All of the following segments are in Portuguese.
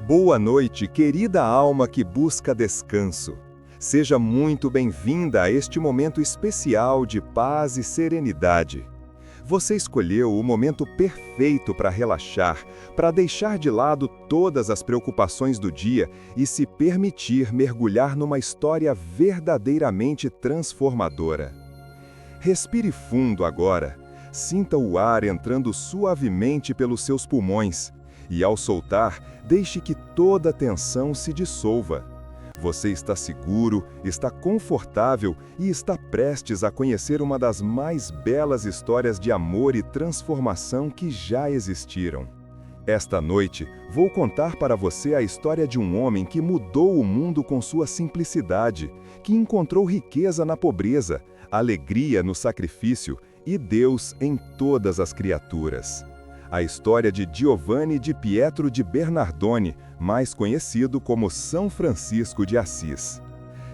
Boa noite, querida alma que busca descanso. Seja muito bem-vinda a este momento especial de paz e serenidade. Você escolheu o momento perfeito para relaxar, para deixar de lado todas as preocupações do dia e se permitir mergulhar numa história verdadeiramente transformadora. Respire fundo agora. Sinta o ar entrando suavemente pelos seus pulmões. E ao soltar, deixe que toda a tensão se dissolva. Você está seguro, está confortável e está prestes a conhecer uma das mais belas histórias de amor e transformação que já existiram. Esta noite, vou contar para você a história de um homem que mudou o mundo com sua simplicidade, que encontrou riqueza na pobreza, alegria no sacrifício e Deus em todas as criaturas. A história de Giovanni di Pietro di Bernardone, mais conhecido como São Francisco de Assis.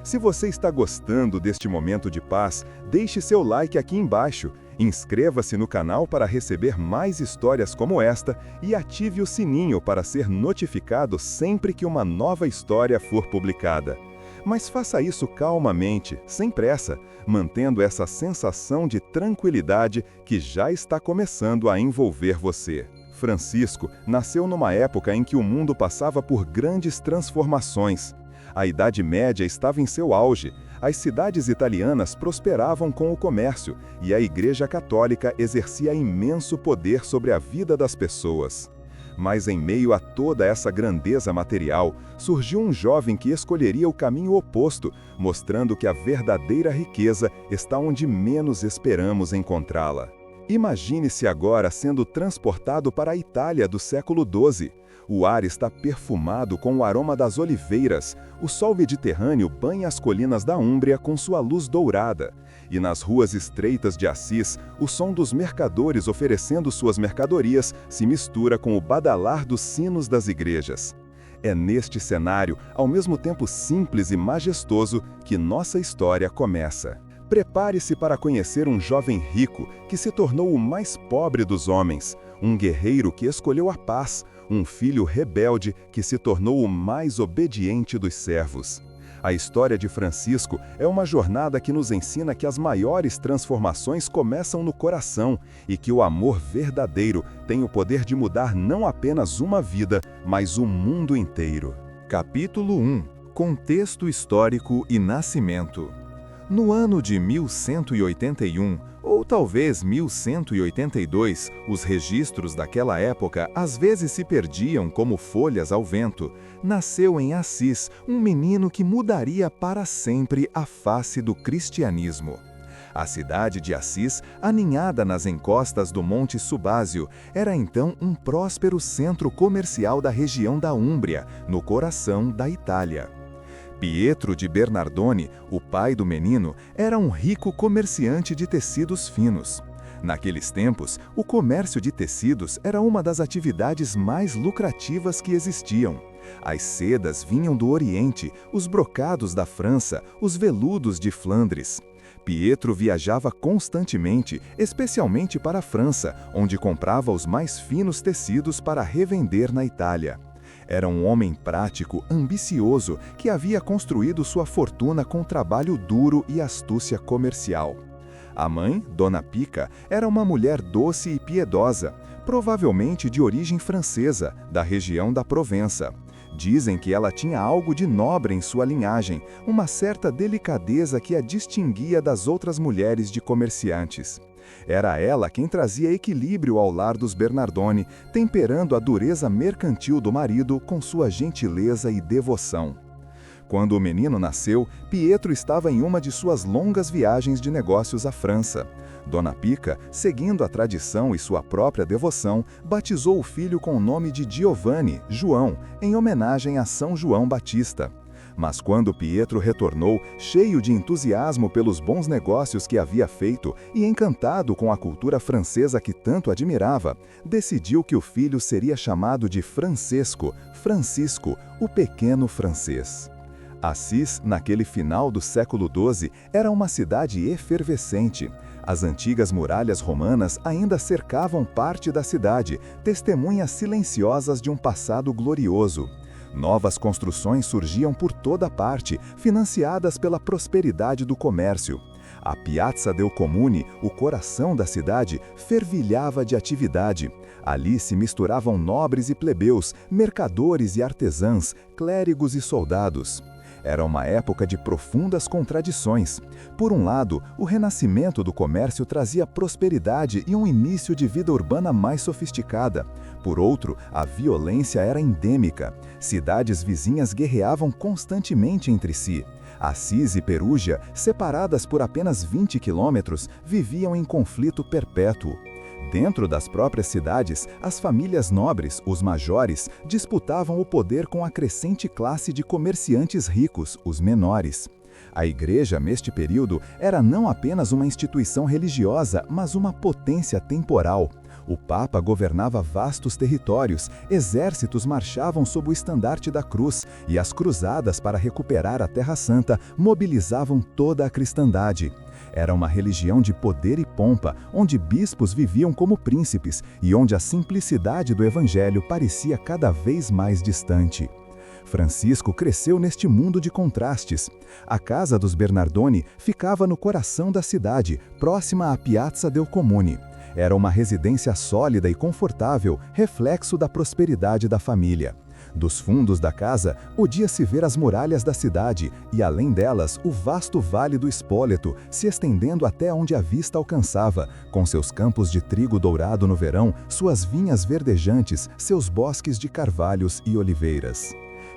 Se você está gostando deste momento de paz, deixe seu like aqui embaixo, inscreva-se no canal para receber mais histórias como esta e ative o sininho para ser notificado sempre que uma nova história for publicada. Mas faça isso calmamente, sem pressa, mantendo essa sensação de tranquilidade que já está começando a envolver você. Francisco nasceu numa época em que o mundo passava por grandes transformações. A Idade Média estava em seu auge, as cidades italianas prosperavam com o comércio e a Igreja Católica exercia imenso poder sobre a vida das pessoas. Mas em meio a toda essa grandeza material, surgiu um jovem que escolheria o caminho oposto, mostrando que a verdadeira riqueza está onde menos esperamos encontrá-la. Imagine-se agora sendo transportado para a Itália do século XII. O ar está perfumado com o aroma das oliveiras, o sol mediterrâneo banha as colinas da Úmbria com sua luz dourada. E nas ruas estreitas de Assis, o som dos mercadores oferecendo suas mercadorias se mistura com o badalar dos sinos das igrejas. É neste cenário, ao mesmo tempo simples e majestoso, que nossa história começa. Prepare-se para conhecer um jovem rico que se tornou o mais pobre dos homens, um guerreiro que escolheu a paz, um filho rebelde que se tornou o mais obediente dos servos. A história de Francisco é uma jornada que nos ensina que as maiores transformações começam no coração e que o amor verdadeiro tem o poder de mudar não apenas uma vida, mas o mundo inteiro. Capítulo 1. Contexto histórico e nascimento. No ano de 1181, ou talvez 1182, os registros daquela época às vezes se perdiam como folhas ao vento. Nasceu em Assis um menino que mudaria para sempre a face do cristianismo. A cidade de Assis, aninhada nas encostas do Monte Subásio, era então um próspero centro comercial da região da Úmbria, no coração da Itália. Pietro di Bernardone, o pai do menino, era um rico comerciante de tecidos finos. Naqueles tempos, o comércio de tecidos era uma das atividades mais lucrativas que existiam. As sedas vinham do Oriente, os brocados da França, os veludos de Flandres. Pietro viajava constantemente, especialmente para a França, onde comprava os mais finos tecidos para revender na Itália. Era um homem prático, ambicioso, que havia construído sua fortuna com trabalho duro e astúcia comercial. A mãe, Dona Pica, era uma mulher doce e piedosa, provavelmente de origem francesa, da região da Provença. Dizem que ela tinha algo de nobre em sua linhagem, uma certa delicadeza que a distinguia das outras mulheres de comerciantes. Era ela quem trazia equilíbrio ao lar dos Bernardone, temperando a dureza mercantil do marido com sua gentileza e devoção. Quando o menino nasceu, Pietro estava em uma de suas longas viagens de negócios à França. Dona Pica, seguindo a tradição e sua própria devoção, batizou o filho com o nome de Giovanni, João, em homenagem a São João Batista. Mas quando Pietro retornou, cheio de entusiasmo pelos bons negócios que havia feito e encantado com a cultura francesa que tanto admirava, decidiu que o filho seria chamado de Francesco, Francisco, o pequeno francês. Assis, naquele final do século XII, era uma cidade efervescente. As antigas muralhas romanas ainda cercavam parte da cidade, testemunhas silenciosas de um passado glorioso. Novas construções surgiam por toda parte, financiadas pela prosperidade do comércio. A Piazza del Comune, o coração da cidade, fervilhava de atividade. Ali se misturavam nobres e plebeus, mercadores e artesãs, clérigos e soldados. Era uma época de profundas contradições. Por um lado, o renascimento do comércio trazia prosperidade e um início de vida urbana mais sofisticada. Por outro, a violência era endêmica. Cidades vizinhas guerreavam constantemente entre si. Assis e Perúgia, separadas por apenas 20 quilômetros, viviam em conflito perpétuo. Dentro das próprias cidades, as famílias nobres, os majores, disputavam o poder com a crescente classe de comerciantes ricos, os menores. A igreja, neste período, era não apenas uma instituição religiosa, mas uma potência temporal. O Papa governava vastos territórios, exércitos marchavam sob o estandarte da cruz e as cruzadas para recuperar a Terra Santa mobilizavam toda a cristandade. Era uma religião de poder e pompa, onde bispos viviam como príncipes e onde a simplicidade do evangelho parecia cada vez mais distante. Francisco cresceu neste mundo de contrastes. A casa dos Bernardoni ficava no coração da cidade, próxima à Piazza del Comune. Era uma residência sólida e confortável, reflexo da prosperidade da família. Dos fundos da casa, podia-se ver as muralhas da cidade e, além delas, o vasto Vale do Espóleto, se estendendo até onde a vista alcançava, com seus campos de trigo dourado no verão, suas vinhas verdejantes, seus bosques de carvalhos e oliveiras.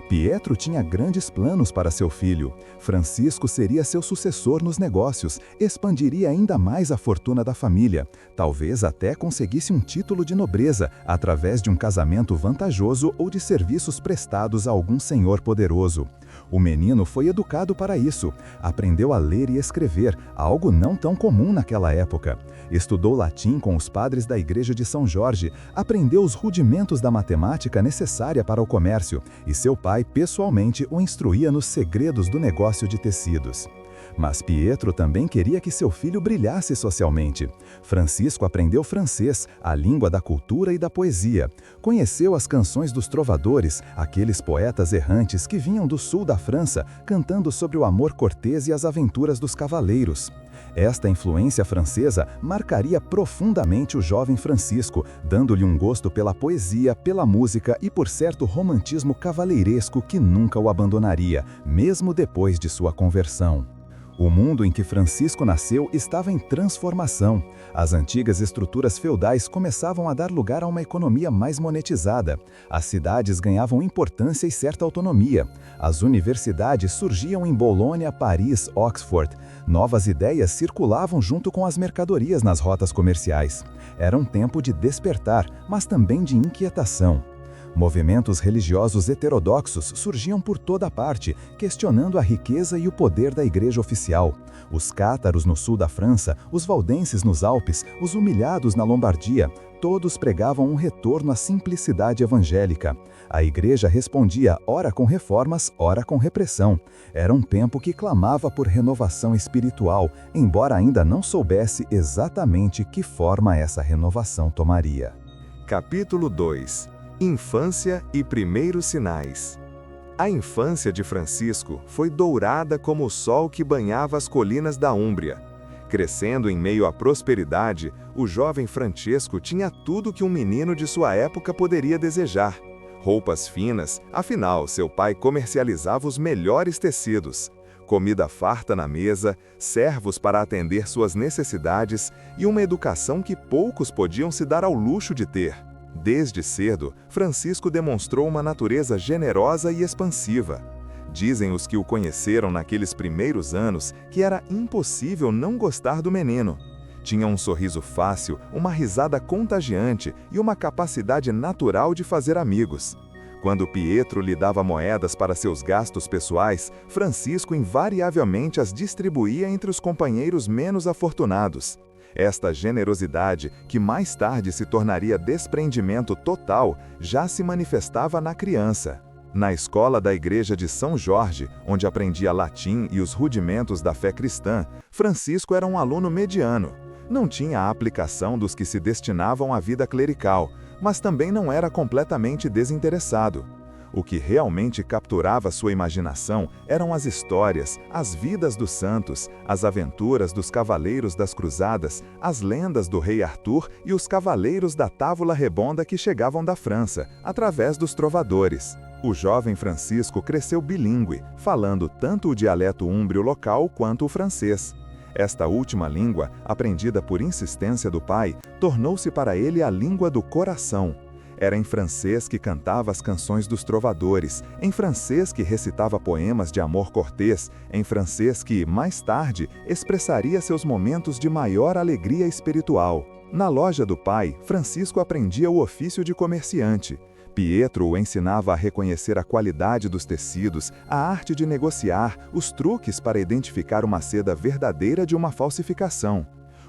Pietro tinha grandes planos para seu filho. Francisco seria seu sucessor nos negócios, expandiria ainda mais a fortuna da família. Talvez até conseguisse um título de nobreza, através de um casamento vantajoso ou de serviços prestados a algum senhor poderoso. O menino foi educado para isso. Aprendeu a ler e escrever, algo não tão comum naquela época. Estudou latim com os padres da Igreja de São Jorge, aprendeu os rudimentos da matemática necessária para o comércio, e seu pai pessoalmente o instruía nos segredos do negócio de tecidos. Mas Pietro também queria que seu filho brilhasse socialmente. Francisco aprendeu francês, a língua da cultura e da poesia. Conheceu as canções dos trovadores, aqueles poetas errantes que vinham do sul da França, cantando sobre o amor cortês e as aventuras dos cavaleiros. Esta influência francesa marcaria profundamente o jovem Francisco, dando-lhe um gosto pela poesia, pela música e por certo romantismo cavaleiresco que nunca o abandonaria, mesmo depois de sua conversão. O mundo em que Francisco nasceu estava em transformação. As antigas estruturas feudais começavam a dar lugar a uma economia mais monetizada. As cidades ganhavam importância e certa autonomia. As universidades surgiam em Bolonha, Paris, Oxford. Novas ideias circulavam junto com as mercadorias nas rotas comerciais. Era um tempo de despertar, mas também de inquietação. Movimentos religiosos heterodoxos surgiam por toda parte, questionando a riqueza e o poder da igreja oficial. Os cátaros no sul da França, os valdenses nos Alpes, os humilhados na Lombardia, todos pregavam um retorno à simplicidade evangélica. A igreja respondia ora com reformas, ora com repressão. Era um tempo que clamava por renovação espiritual, embora ainda não soubesse exatamente que forma essa renovação tomaria. Capítulo 2. Infância e primeiros sinais. A infância de Francisco foi dourada como o sol que banhava as colinas da Úmbria. Crescendo em meio à prosperidade, o jovem Francesco tinha tudo que um menino de sua época poderia desejar. Roupas finas, afinal, seu pai comercializava os melhores tecidos. Comida farta na mesa, servos para atender suas necessidades e uma educação que poucos podiam se dar ao luxo de ter. Desde cedo, Francisco demonstrou uma natureza generosa e expansiva. Dizem os que o conheceram naqueles primeiros anos que era impossível não gostar do menino. Tinha um sorriso fácil, uma risada contagiante e uma capacidade natural de fazer amigos. Quando Pietro lhe dava moedas para seus gastos pessoais, Francisco invariavelmente as distribuía entre os companheiros menos afortunados. Esta generosidade, que mais tarde se tornaria desprendimento total, já se manifestava na criança. Na escola da Igreja de São Jorge, onde aprendia latim e os rudimentos da fé cristã, Francisco era um aluno mediano. Não tinha a aplicação dos que se destinavam à vida clerical, mas também não era completamente desinteressado. O que realmente capturava sua imaginação eram as histórias, as vidas dos santos, as aventuras dos cavaleiros das cruzadas, as lendas do rei Arthur e os cavaleiros da Távola Redonda que chegavam da França, através dos trovadores. O jovem Francisco cresceu bilíngue, falando tanto o dialeto úmbreo local quanto o francês. Esta última língua, aprendida por insistência do pai, tornou-se para ele a língua do coração. Era em francês que cantava as canções dos trovadores, em francês que recitava poemas de amor cortês, em francês que, mais tarde, expressaria seus momentos de maior alegria espiritual. Na loja do pai, Francisco aprendia o ofício de comerciante. Pietro o ensinava a reconhecer a qualidade dos tecidos, a arte de negociar, os truques para identificar uma seda verdadeira de uma falsificação.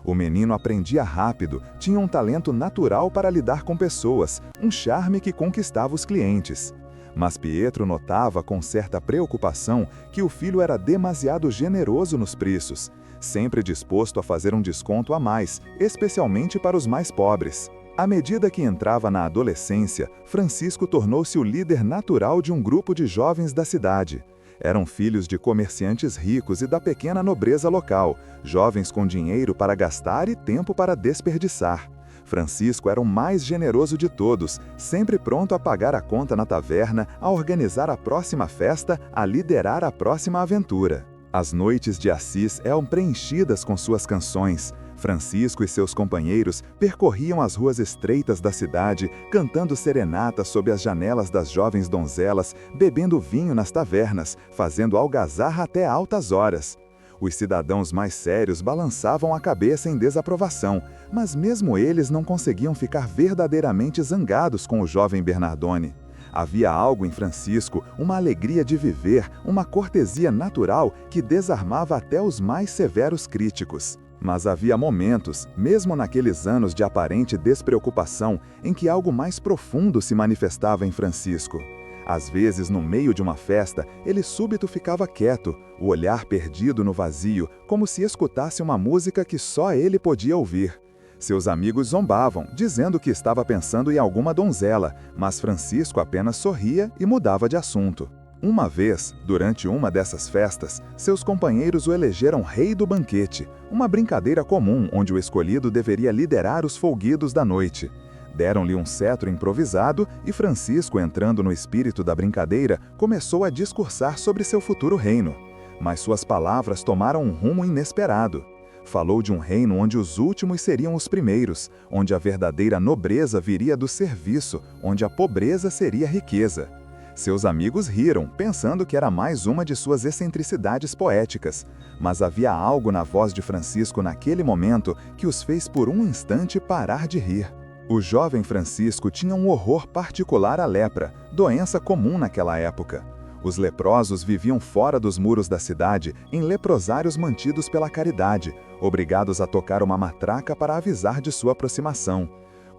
O menino aprendia rápido, tinha um talento natural para lidar com pessoas, um charme que conquistava os clientes. Mas Pietro notava com certa preocupação que o filho era demasiado generoso nos preços, sempre disposto a fazer um desconto a mais, especialmente para os mais pobres. À medida que entrava na adolescência, Francisco tornou-se o líder natural de um grupo de jovens da cidade. Eram filhos de comerciantes ricos e da pequena nobreza local, jovens com dinheiro para gastar e tempo para desperdiçar. Francisco era o mais generoso de todos, sempre pronto a pagar a conta na taverna, a organizar a próxima festa, a liderar a próxima aventura. As noites de Assis eram preenchidas com suas canções. Francisco e seus companheiros percorriam as ruas estreitas da cidade, cantando serenatas sob as janelas das jovens donzelas, bebendo vinho nas tavernas, fazendo algazarra até altas horas. Os cidadãos mais sérios balançavam a cabeça em desaprovação, mas mesmo eles não conseguiam ficar verdadeiramente zangados com o jovem Bernardone. Havia algo em Francisco, uma alegria de viver, uma cortesia natural que desarmava até os mais severos críticos. Mas havia momentos, mesmo naqueles anos de aparente despreocupação, em que algo mais profundo se manifestava em Francisco. Às vezes, no meio de uma festa, ele súbito ficava quieto, o olhar perdido no vazio, como se escutasse uma música que só ele podia ouvir. Seus amigos zombavam, dizendo que estava pensando em alguma donzela, mas Francisco apenas sorria e mudava de assunto. Uma vez, durante uma dessas festas, seus companheiros o elegeram rei do banquete, uma brincadeira comum onde o escolhido deveria liderar os folguedos da noite. Deram-lhe um cetro improvisado e Francisco, entrando no espírito da brincadeira, começou a discursar sobre seu futuro reino. Mas suas palavras tomaram um rumo inesperado. Falou de um reino onde os últimos seriam os primeiros, onde a verdadeira nobreza viria do serviço, onde a pobreza seria riqueza. Seus amigos riram, pensando que era mais uma de suas excentricidades poéticas, mas havia algo na voz de Francisco naquele momento que os fez por um instante parar de rir. O jovem Francisco tinha um horror particular à lepra, doença comum naquela época. Os leprosos viviam fora dos muros da cidade, em leprosários mantidos pela caridade, obrigados a tocar uma matraca para avisar de sua aproximação.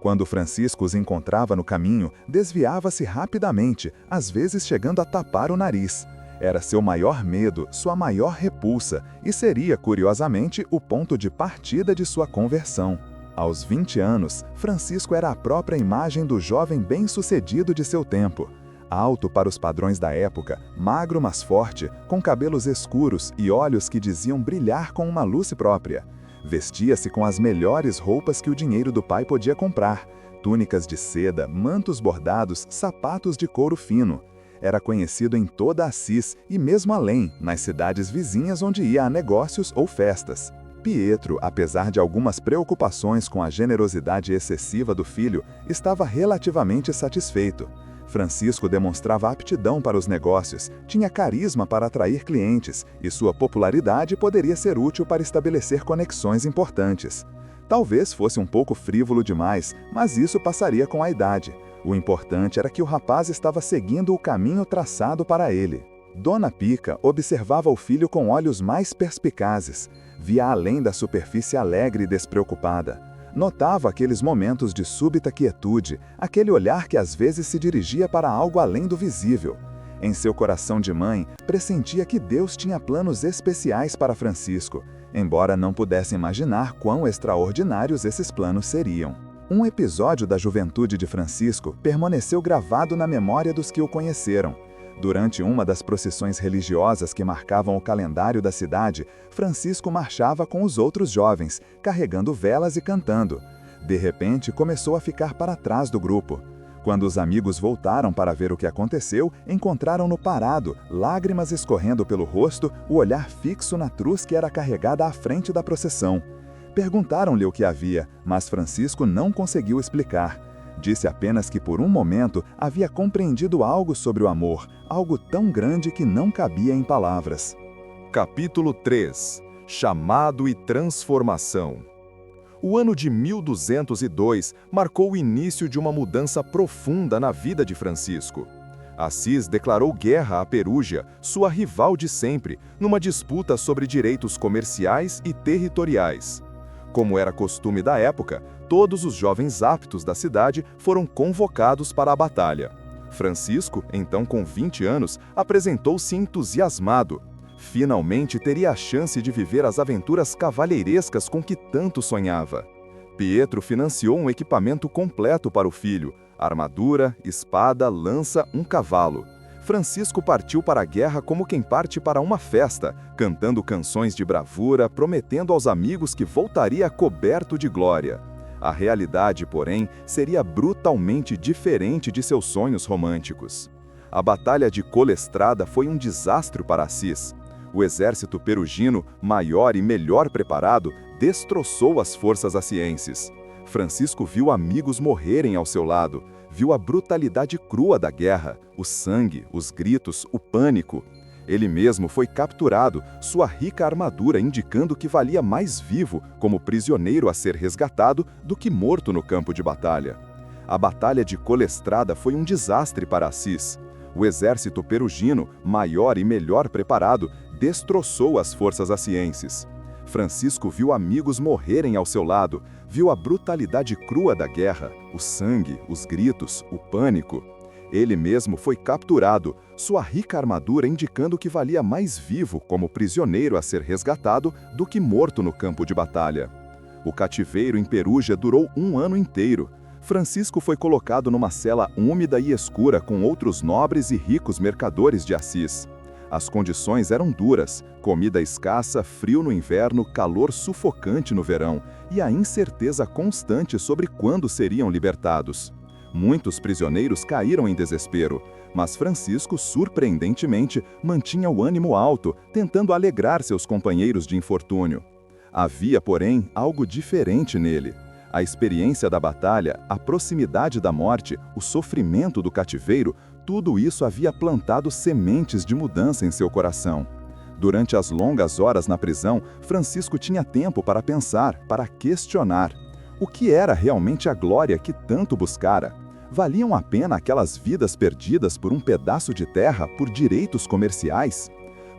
Quando Francisco os encontrava no caminho, desviava-se rapidamente, às vezes chegando a tapar o nariz. Era seu maior medo, sua maior repulsa, e seria, curiosamente, o ponto de partida de sua conversão. Aos 20 anos, Francisco era a própria imagem do jovem bem-sucedido de seu tempo. Alto para os padrões da época, magro mas forte, com cabelos escuros e olhos que diziam brilhar com uma luz própria. Vestia-se com as melhores roupas que o dinheiro do pai podia comprar, túnicas de seda, mantos bordados, sapatos de couro fino. Era conhecido em toda Assis e mesmo além, nas cidades vizinhas onde ia a negócios ou festas. Pietro, apesar de algumas preocupações com a generosidade excessiva do filho, estava relativamente satisfeito. Francisco demonstrava aptidão para os negócios, tinha carisma para atrair clientes e sua popularidade poderia ser útil para estabelecer conexões importantes. Talvez fosse um pouco frívolo demais, mas isso passaria com a idade. O importante era que o rapaz estava seguindo o caminho traçado para ele. Dona Pica observava o filho com olhos mais perspicazes, via além da superfície alegre e despreocupada. Notava aqueles momentos de súbita quietude, aquele olhar que às vezes se dirigia para algo além do visível. Em seu coração de mãe, pressentia que Deus tinha planos especiais para Francisco, embora não pudesse imaginar quão extraordinários esses planos seriam. Um episódio da juventude de Francisco permaneceu gravado na memória dos que o conheceram. Durante uma das procissões religiosas que marcavam o calendário da cidade, Francisco marchava com os outros jovens, carregando velas e cantando. De repente, começou a ficar para trás do grupo. Quando os amigos voltaram para ver o que aconteceu, encontraram-no parado, lágrimas escorrendo pelo rosto, o olhar fixo na cruz que era carregada à frente da procissão. Perguntaram-lhe o que havia, mas Francisco não conseguiu explicar. Disse apenas que por um momento havia compreendido algo sobre o amor, algo tão grande que não cabia em palavras. Capítulo 3. Chamado e transformação. O ano de 1202 marcou o início de uma mudança profunda na vida de Francisco. Assis declarou guerra à Perúgia, sua rival de sempre, numa disputa sobre direitos comerciais e territoriais. Como era costume da época, todos os jovens aptos da cidade foram convocados para a batalha. Francisco, então com 20 anos, apresentou-se entusiasmado. Finalmente teria a chance de viver as aventuras cavalheirescas com que tanto sonhava. Pietro financiou um equipamento completo para o filho: armadura, espada, lança, um cavalo. Francisco partiu para a guerra como quem parte para uma festa, cantando canções de bravura, prometendo aos amigos que voltaria coberto de glória. A realidade, porém, seria brutalmente diferente de seus sonhos românticos. A Batalha de Colestrada foi um desastre para Assis. O exército perugino, maior e melhor preparado, destroçou as forças assienses. Francisco viu amigos morrerem ao seu lado, viu a brutalidade crua da guerra, o sangue, os gritos, o pânico. Ele mesmo foi capturado, sua rica armadura indicando que valia mais vivo como prisioneiro a ser resgatado do que morto no campo de batalha. A Batalha de Colestrada foi um desastre para Assis. O exército perugino, maior e melhor preparado, destroçou as forças assienses. Francisco viu amigos morrerem ao seu lado, viu a brutalidade crua da guerra, o sangue, os gritos, o pânico. Ele mesmo foi capturado, sua rica armadura indicando que valia mais vivo como prisioneiro a ser resgatado do que morto no campo de batalha. O cativeiro em Perúgia durou um ano inteiro. Francisco foi colocado numa cela úmida e escura com outros nobres e ricos mercadores de Assis. As condições eram duras: comida escassa, frio no inverno, calor sufocante no verão e a incerteza constante sobre quando seriam libertados. Muitos prisioneiros caíram em desespero, mas Francisco, surpreendentemente, mantinha o ânimo alto, tentando alegrar seus companheiros de infortúnio. Havia, porém, algo diferente nele. A experiência da batalha, a proximidade da morte, o sofrimento do cativeiro, tudo isso havia plantado sementes de mudança em seu coração. Durante as longas horas na prisão, Francisco tinha tempo para pensar, para questionar. O que era realmente a glória que tanto buscara? Valiam a pena aquelas vidas perdidas por um pedaço de terra, por direitos comerciais?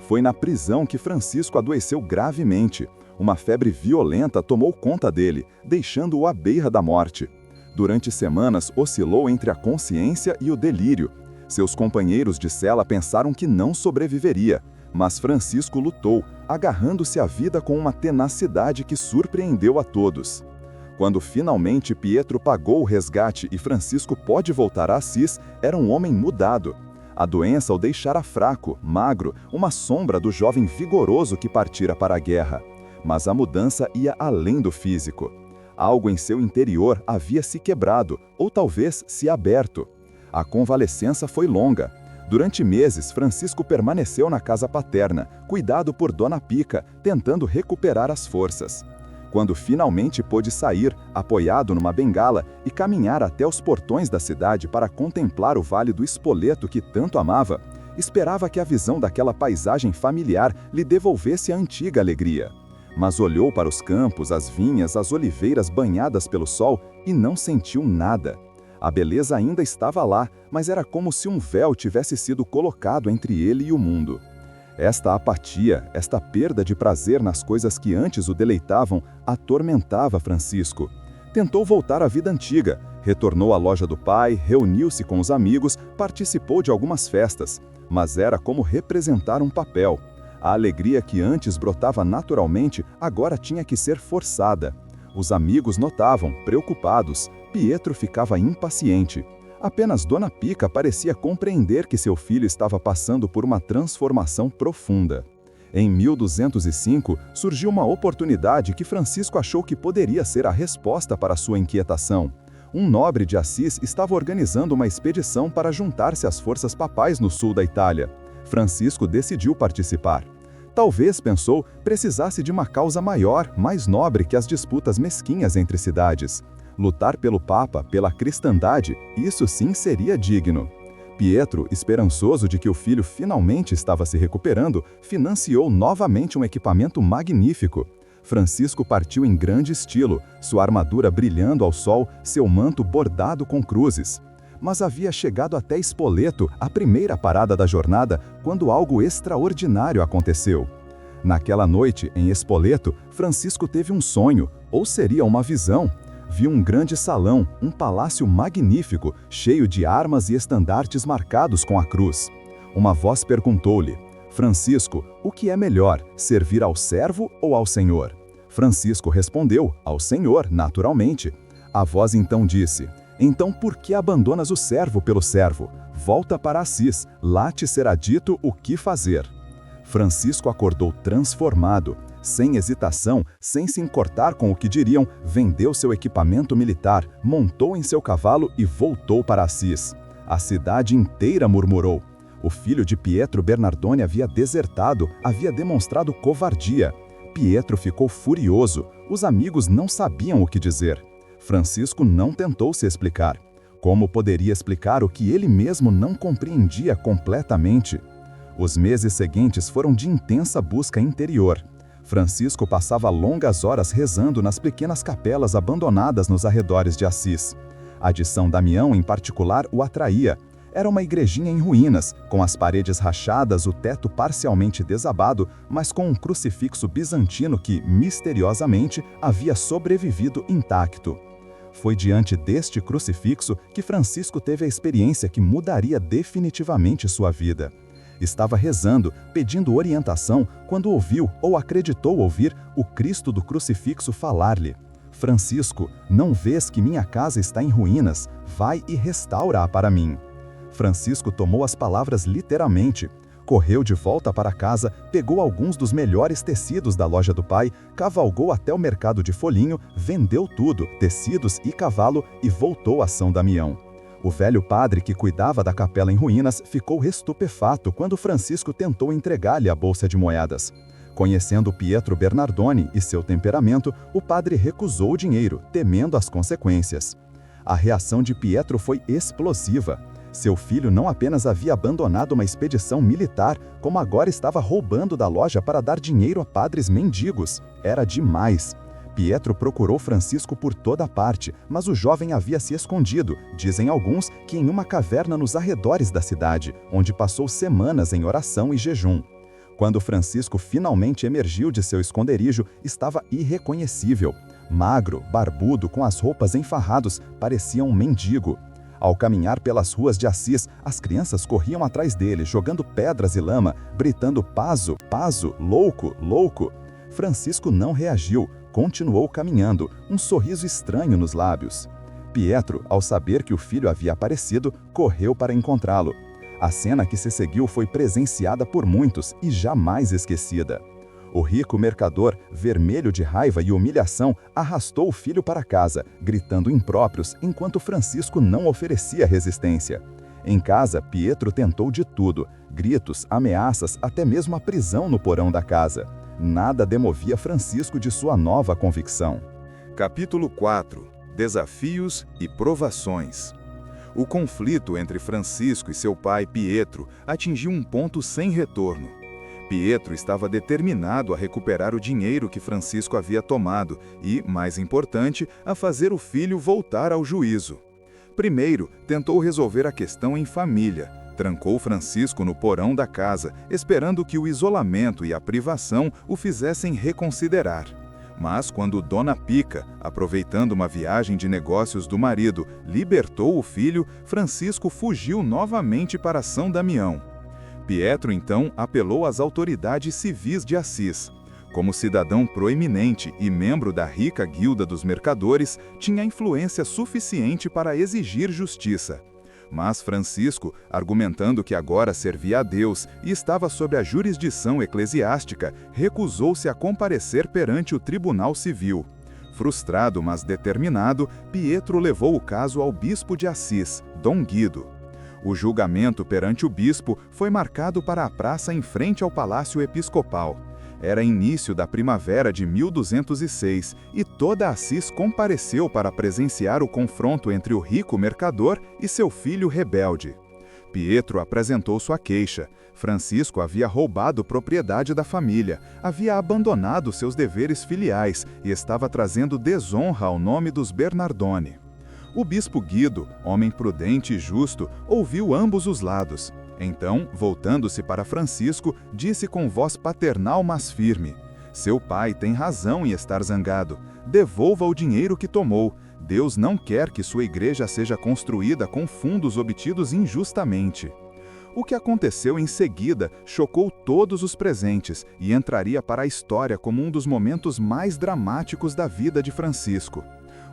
Foi na prisão que Francisco adoeceu gravemente. Uma febre violenta tomou conta dele, deixando-o à beira da morte. Durante semanas, oscilou entre a consciência e o delírio. Seus companheiros de cela pensaram que não sobreviveria, mas Francisco lutou, agarrando-se à vida com uma tenacidade que surpreendeu a todos. Quando finalmente Pietro pagou o resgate e Francisco pôde voltar a Assis, era um homem mudado. A doença o deixara fraco, magro, uma sombra do jovem vigoroso que partira para a guerra. Mas a mudança ia além do físico. Algo em seu interior havia se quebrado, ou talvez se aberto. A convalescença foi longa. Durante meses, Francisco permaneceu na casa paterna, cuidado por Dona Pica, tentando recuperar as forças. Quando finalmente pôde sair, apoiado numa bengala, e caminhar até os portões da cidade para contemplar o Vale do Espoleto que tanto amava, esperava que a visão daquela paisagem familiar lhe devolvesse a antiga alegria. Mas olhou para os campos, as vinhas, as oliveiras banhadas pelo sol e não sentiu nada. A beleza ainda estava lá, mas era como se um véu tivesse sido colocado entre ele e o mundo. Esta apatia, esta perda de prazer nas coisas que antes o deleitavam, atormentava Francisco. Tentou voltar à vida antiga, retornou à loja do pai, reuniu-se com os amigos, participou de algumas festas, mas era como representar um papel. A alegria que antes brotava naturalmente, agora tinha que ser forçada. Os amigos notavam, preocupados, Pietro ficava impaciente. Apenas Dona Pica parecia compreender que seu filho estava passando por uma transformação profunda. Em 1205, surgiu uma oportunidade que Francisco achou que poderia ser a resposta para sua inquietação. Um nobre de Assis estava organizando uma expedição para juntar-se às forças papais no sul da Itália. Francisco decidiu participar. Talvez, pensou, precisasse de uma causa maior, mais nobre que as disputas mesquinhas entre cidades. Lutar pelo Papa, pela cristandade, isso sim seria digno. Pietro, esperançoso de que o filho finalmente estava se recuperando, financiou novamente um equipamento magnífico. Francisco partiu em grande estilo, sua armadura brilhando ao sol, seu manto bordado com cruzes. Mas havia chegado até Spoleto, a primeira parada da jornada, quando algo extraordinário aconteceu. Naquela noite, em Spoleto, Francisco teve um sonho, ou seria uma visão. Viu um grande salão, um palácio magnífico, cheio de armas e estandartes marcados com a cruz. Uma voz perguntou-lhe: Francisco, o que é melhor, servir ao servo ou ao Senhor? Francisco respondeu: ao Senhor, naturalmente. A voz então disse: então por que abandonas o servo pelo servo? Volta para Assis, lá te será dito o que fazer. Francisco acordou transformado. Sem hesitação, sem se importar com o que diriam, vendeu seu equipamento militar, montou em seu cavalo e voltou para Assis. A cidade inteira murmurou. O filho de Pietro Bernardone havia desertado, havia demonstrado covardia. Pietro ficou furioso. Os amigos não sabiam o que dizer. Francisco não tentou se explicar. Como poderia explicar o que ele mesmo não compreendia completamente? Os meses seguintes foram de intensa busca interior. Francisco passava longas horas rezando nas pequenas capelas abandonadas nos arredores de Assis. A de São Damião, em particular, o atraía. Era uma igrejinha em ruínas, com as paredes rachadas, o teto parcialmente desabado, mas com um crucifixo bizantino que, misteriosamente, havia sobrevivido intacto. Foi diante deste crucifixo que Francisco teve a experiência que mudaria definitivamente sua vida. Estava rezando, pedindo orientação, quando ouviu ou acreditou ouvir o Cristo do crucifixo falar-lhe: Francisco, não vês que minha casa está em ruínas? Vai e restaura-a para mim. Francisco tomou as palavras literalmente. Correu de volta para casa, pegou alguns dos melhores tecidos da loja do pai, cavalgou até o mercado de Folhinho, vendeu tudo, tecidos e cavalo, e voltou a São Damião. O velho padre que cuidava da capela em ruínas ficou estupefato quando Francisco tentou entregar-lhe a bolsa de moedas. Conhecendo Pietro Bernardone e seu temperamento, o padre recusou o dinheiro, temendo as consequências. A reação de Pietro foi explosiva. Seu filho não apenas havia abandonado uma expedição militar, como agora estava roubando da loja para dar dinheiro a padres mendigos. Era demais. Pietro procurou Francisco por toda parte, mas o jovem havia se escondido, dizem alguns, que em uma caverna nos arredores da cidade, onde passou semanas em oração e jejum. Quando Francisco finalmente emergiu de seu esconderijo, estava irreconhecível. Magro, barbudo, com as roupas enfarrados, parecia um mendigo. Ao caminhar pelas ruas de Assis, as crianças corriam atrás dele, jogando pedras e lama, gritando "Pazo, Pazo, louco, louco!". Francisco não reagiu, continuou caminhando, um sorriso estranho nos lábios. Pietro, ao saber que o filho havia aparecido, correu para encontrá-lo. A cena que se seguiu foi presenciada por muitos e jamais esquecida. O rico mercador, vermelho de raiva e humilhação, arrastou o filho para casa, gritando impróprios, enquanto Francisco não oferecia resistência. Em casa, Pietro tentou de tudo: gritos, ameaças, até mesmo a prisão no porão da casa. Nada demovia Francisco de sua nova convicção. Capítulo 4. Desafios e provações. O conflito entre Francisco e seu pai Pietro atingiu um ponto sem retorno. Pietro estava determinado a recuperar o dinheiro que Francisco havia tomado e, mais importante, a fazer o filho voltar ao juízo. Primeiro, tentou resolver a questão em família. Trancou Francisco no porão da casa, esperando que o isolamento e a privação o fizessem reconsiderar. Mas quando Dona Pica, aproveitando uma viagem de negócios do marido, libertou o filho, Francisco fugiu novamente para São Damião. Pietro então apelou às autoridades civis de Assis. Como cidadão proeminente e membro da rica guilda dos mercadores, tinha influência suficiente para exigir justiça. Mas Francisco, argumentando que agora servia a Deus e estava sob a jurisdição eclesiástica, recusou-se a comparecer perante o tribunal civil. Frustrado, mas determinado, Pietro levou o caso ao bispo de Assis, Dom Guido. O julgamento perante o bispo foi marcado para a praça em frente ao Palácio Episcopal. Era início da primavera de 1206 e toda Assis compareceu para presenciar o confronto entre o rico mercador e seu filho rebelde. Pietro apresentou sua queixa. Francisco havia roubado propriedade da família, havia abandonado seus deveres filiais e estava trazendo desonra ao nome dos Bernardoni. O bispo Guido, homem prudente e justo, ouviu ambos os lados. Então, voltando-se para Francisco, disse com voz paternal mas firme: "Seu pai tem razão em estar zangado. Devolva o dinheiro que tomou. Deus não quer que sua igreja seja construída com fundos obtidos injustamente." O que aconteceu em seguida chocou todos os presentes e entraria para a história como um dos momentos mais dramáticos da vida de Francisco.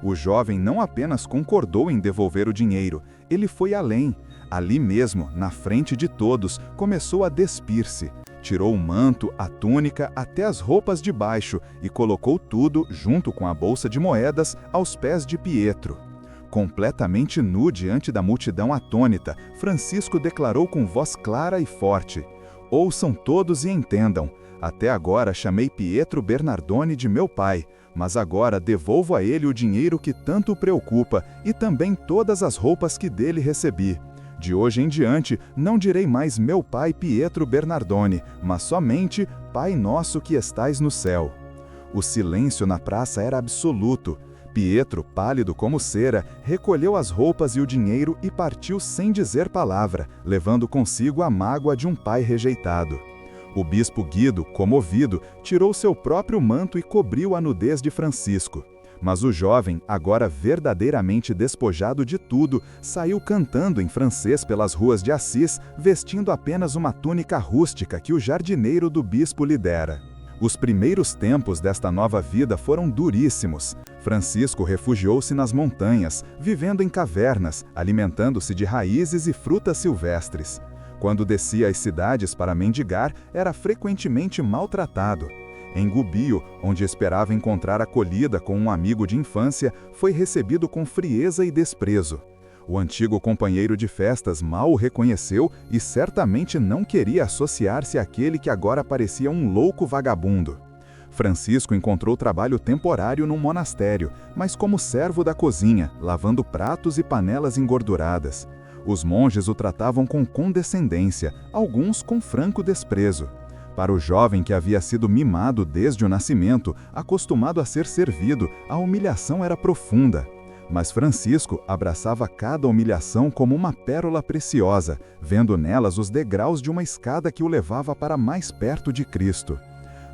O jovem não apenas concordou em devolver o dinheiro, ele foi além. Ali mesmo, na frente de todos, começou a despir-se. Tirou o manto, a túnica, até as roupas de baixo e colocou tudo, junto com a bolsa de moedas, aos pés de Pietro. Completamente nu diante da multidão atônita, Francisco declarou com voz clara e forte: "Ouçam todos e entendam. Até agora chamei Pietro Bernardoni de meu pai, mas agora devolvo a ele o dinheiro que tanto o preocupa e também todas as roupas que dele recebi. De hoje em diante, não direi mais meu pai Pietro Bernardoni, mas somente Pai Nosso que estais no céu." O silêncio na praça era absoluto. Pietro, pálido como cera, recolheu as roupas e o dinheiro e partiu sem dizer palavra, levando consigo a mágoa de um pai rejeitado. O bispo Guido, comovido, tirou seu próprio manto e cobriu a nudez de Francisco. Mas o jovem, agora verdadeiramente despojado de tudo, saiu cantando em francês pelas ruas de Assis, vestindo apenas uma túnica rústica que o jardineiro do bispo lhe dera. Os primeiros tempos desta nova vida foram duríssimos. Francisco refugiou-se nas montanhas, vivendo em cavernas, alimentando-se de raízes e frutas silvestres. Quando descia às cidades para mendigar, era frequentemente maltratado. Em Gubbio, onde esperava encontrar acolhida com um amigo de infância, foi recebido com frieza e desprezo. O antigo companheiro de festas mal o reconheceu e certamente não queria associar-se àquele que agora parecia um louco vagabundo. Francisco encontrou trabalho temporário num monastério, mas como servo da cozinha, lavando pratos e panelas engorduradas. Os monges o tratavam com condescendência, alguns com franco desprezo. Para o jovem que havia sido mimado desde o nascimento, acostumado a ser servido, a humilhação era profunda. Mas Francisco abraçava cada humilhação como uma pérola preciosa, vendo nelas os degraus de uma escada que o levava para mais perto de Cristo.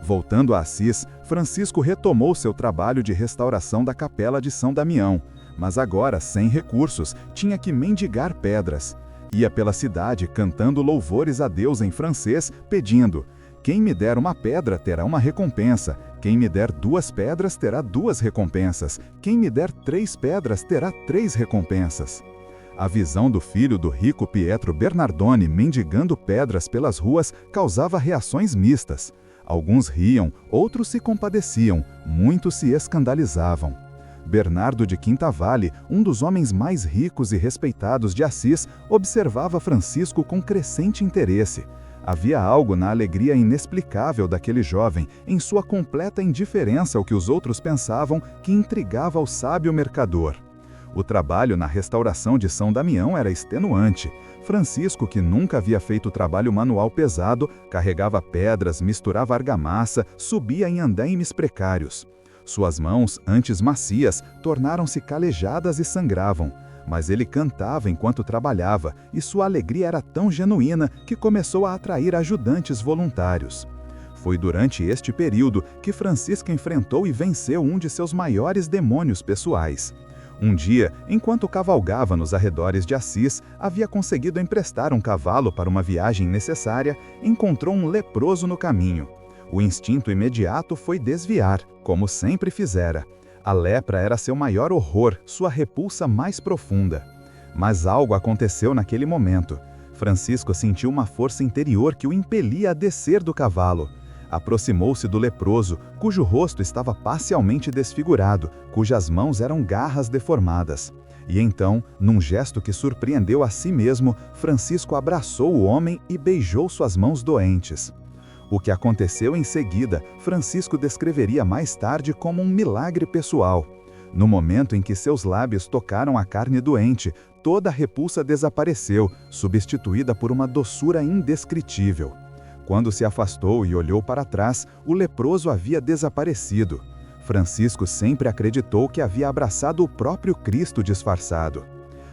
Voltando a Assis, Francisco retomou seu trabalho de restauração da capela de São Damião, mas agora, sem recursos, tinha que mendigar pedras. Ia pela cidade cantando louvores a Deus em francês, pedindo: "Quem me der uma pedra terá uma recompensa. Quem me der 2 pedras terá 2 recompensas. Quem me der 3 pedras terá 3 recompensas." A visão do filho do rico Pietro Bernardoni mendigando pedras pelas ruas causava reações mistas. Alguns riam, outros se compadeciam, muitos se escandalizavam. Bernardo de Quintavalle, um dos homens mais ricos e respeitados de Assis, observava Francisco com crescente interesse. Havia algo na alegria inexplicável daquele jovem, em sua completa indiferença ao que os outros pensavam, que intrigava o sábio mercador. O trabalho na restauração de São Damião era extenuante. Francisco, que nunca havia feito trabalho manual pesado, carregava pedras, misturava argamassa, subia em andaimes precários. Suas mãos, antes macias, tornaram-se calejadas e sangravam. Mas ele cantava enquanto trabalhava, e sua alegria era tão genuína que começou a atrair ajudantes voluntários. Foi durante este período que Francisco enfrentou e venceu um de seus maiores demônios pessoais. Um dia, enquanto cavalgava nos arredores de Assis, havia conseguido emprestar um cavalo para uma viagem necessária, encontrou um leproso no caminho. O instinto imediato foi desviar, como sempre fizera. A lepra era seu maior horror, sua repulsa mais profunda. Mas algo aconteceu naquele momento. Francisco sentiu uma força interior que o impelia a descer do cavalo. Aproximou-se do leproso, cujo rosto estava parcialmente desfigurado, cujas mãos eram garras deformadas. E então, num gesto que surpreendeu a si mesmo, Francisco abraçou o homem e beijou suas mãos doentes. O que aconteceu em seguida, Francisco descreveria mais tarde como um milagre pessoal. No momento em que seus lábios tocaram a carne doente, toda a repulsa desapareceu, substituída por uma doçura indescritível. Quando se afastou e olhou para trás, o leproso havia desaparecido. Francisco sempre acreditou que havia abraçado o próprio Cristo disfarçado.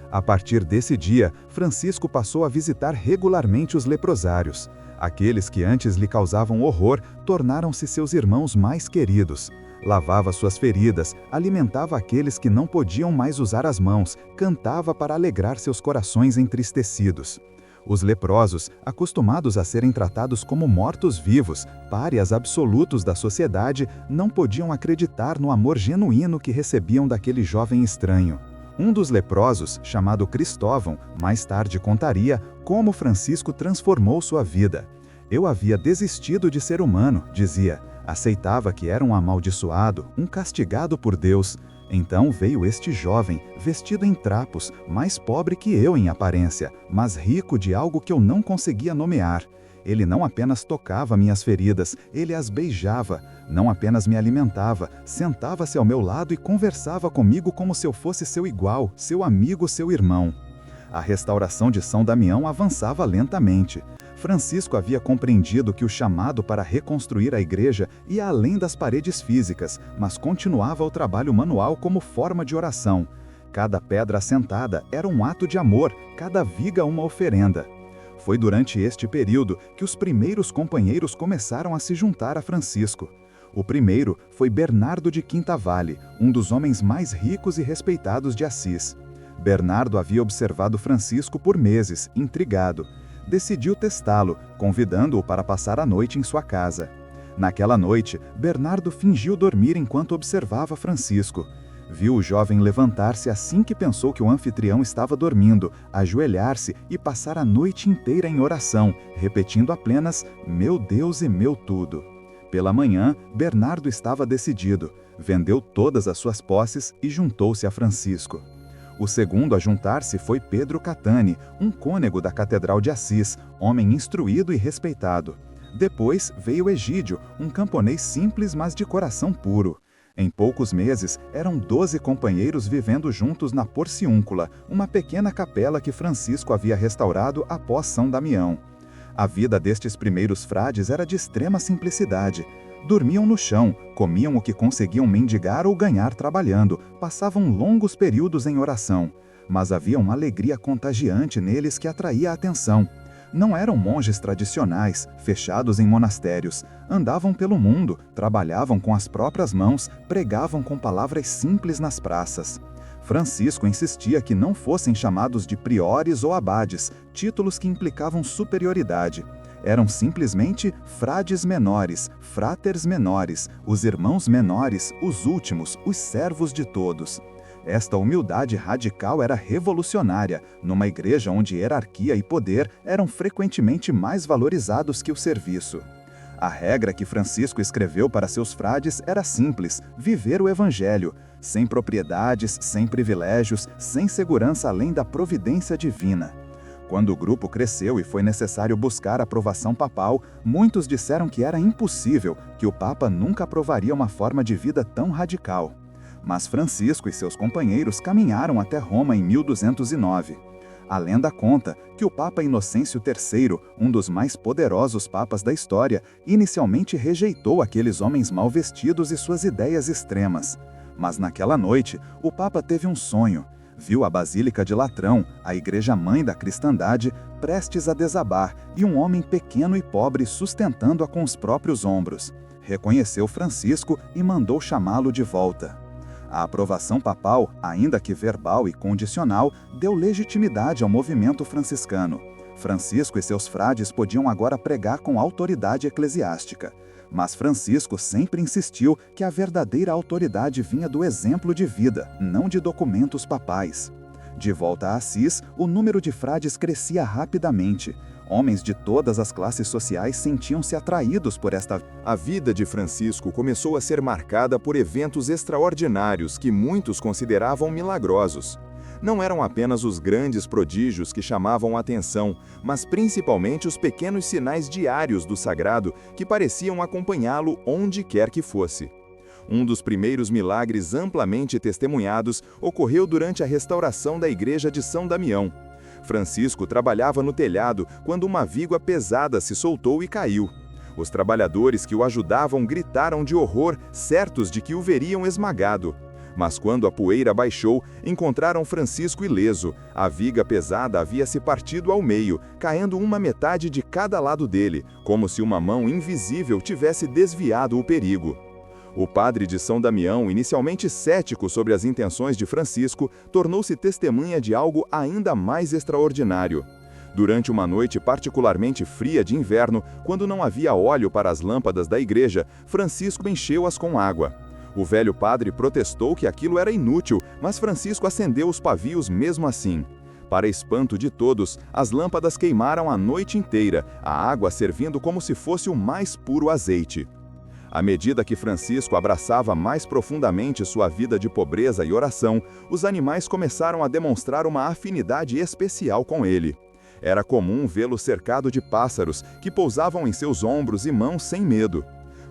A partir desse dia, Francisco passou a visitar regularmente os leprosários. Aqueles que antes lhe causavam horror tornaram-se seus irmãos mais queridos. Lavava suas feridas, alimentava aqueles que não podiam mais usar as mãos, cantava para alegrar seus corações entristecidos. Os leprosos, acostumados a serem tratados como mortos-vivos, párias absolutos da sociedade, não podiam acreditar no amor genuíno que recebiam daquele jovem estranho. Um dos leprosos, chamado Cristóvão, mais tarde contaria como Francisco transformou sua vida. Eu havia desistido de ser humano, dizia. Aceitava que era um amaldiçoado, um castigado por Deus. Então veio este jovem, vestido em trapos, mais pobre que eu em aparência, mas rico de algo que eu não conseguia nomear. Ele não apenas tocava minhas feridas, ele as beijava. Não apenas me alimentava, sentava-se ao meu lado e conversava comigo como se eu fosse seu igual, seu amigo, seu irmão. A restauração de São Damião avançava lentamente. Francisco havia compreendido que o chamado para reconstruir a igreja ia além das paredes físicas, mas continuava o trabalho manual como forma de oração. Cada pedra assentada era um ato de amor, cada viga uma oferenda. Foi durante este período que os primeiros companheiros começaram a se juntar a Francisco. O primeiro foi Bernardo de Quintavalle, um dos homens mais ricos e respeitados de Assis. Bernardo havia observado Francisco por meses, intrigado. Decidiu testá-lo, convidando-o para passar a noite em sua casa. Naquela noite, Bernardo fingiu dormir enquanto observava Francisco. Viu o jovem levantar-se assim que pensou que o anfitrião estava dormindo, ajoelhar-se e passar a noite inteira em oração, repetindo apenas "Meu Deus e meu tudo". Pela manhã, Bernardo estava decidido, vendeu todas as suas posses e juntou-se a Francisco. O segundo a juntar-se foi Pedro Catani, um cônego da Catedral de Assis, homem instruído e respeitado. Depois veio Egídio, um camponês simples, mas de coração puro. Em poucos meses, eram 12 companheiros vivendo juntos na Porciúncula, uma pequena capela que Francisco havia restaurado após São Damião. A vida destes primeiros frades era de extrema simplicidade. Dormiam no chão, comiam o que conseguiam mendigar ou ganhar trabalhando, passavam longos períodos em oração. Mas havia uma alegria contagiante neles que atraía a atenção. Não eram monges tradicionais, fechados em monastérios. Andavam pelo mundo, trabalhavam com as próprias mãos, pregavam com palavras simples nas praças. Francisco insistia que não fossem chamados de priores ou abades, títulos que implicavam superioridade. Eram simplesmente frades menores, fraters menores, os irmãos menores, os últimos, os servos de todos. Esta humildade radical era revolucionária, numa igreja onde hierarquia e poder eram frequentemente mais valorizados que o serviço. A regra que Francisco escreveu para seus frades era simples: viver o evangelho, sem propriedades, sem privilégios, sem segurança além da providência divina. Quando o grupo cresceu e foi necessário buscar a aprovação papal, muitos disseram que era impossível, que o Papa nunca aprovaria uma forma de vida tão radical. Mas Francisco e seus companheiros caminharam até Roma em 1209. A lenda conta que o Papa Inocêncio III, um dos mais poderosos papas da história, inicialmente rejeitou aqueles homens mal vestidos e suas ideias extremas. Mas naquela noite, o Papa teve um sonho. Viu a Basílica de Latrão, a igreja-mãe da cristandade, prestes a desabar e um homem pequeno e pobre sustentando-a com os próprios ombros. Reconheceu Francisco e mandou chamá-lo de volta. A aprovação papal, ainda que verbal e condicional, deu legitimidade ao movimento franciscano. Francisco e seus frades podiam agora pregar com autoridade eclesiástica. Mas Francisco sempre insistiu que a verdadeira autoridade vinha do exemplo de vida, não de documentos papais. De volta a Assis, o número de frades crescia rapidamente. Homens de todas as classes sociais sentiam-se atraídos por esta. A vida de Francisco começou a ser marcada por eventos extraordinários que muitos consideravam milagrosos. Não eram apenas os grandes prodígios que chamavam a atenção, mas principalmente os pequenos sinais diários do sagrado que pareciam acompanhá-lo onde quer que fosse. Um dos primeiros milagres amplamente testemunhados ocorreu durante a restauração da igreja de São Damião. Francisco trabalhava no telhado quando uma vígua pesada se soltou e caiu. Os trabalhadores que o ajudavam gritaram de horror, certos de que o veriam esmagado. Mas quando a poeira baixou, encontraram Francisco ileso. A viga pesada havia se partido ao meio, caindo uma metade de cada lado dele, como se uma mão invisível tivesse desviado o perigo. O padre de São Damião, inicialmente cético sobre as intenções de Francisco, tornou-se testemunha de algo ainda mais extraordinário. Durante uma noite particularmente fria de inverno, quando não havia óleo para as lâmpadas da igreja, Francisco encheu-as com água. O velho padre protestou que aquilo era inútil, mas Francisco acendeu os pavios mesmo assim. Para espanto de todos, as lâmpadas queimaram a noite inteira, a água servindo como se fosse o mais puro azeite. À medida que Francisco abraçava mais profundamente sua vida de pobreza e oração, os animais começaram a demonstrar uma afinidade especial com ele. Era comum vê-lo cercado de pássaros, que pousavam em seus ombros e mãos sem medo.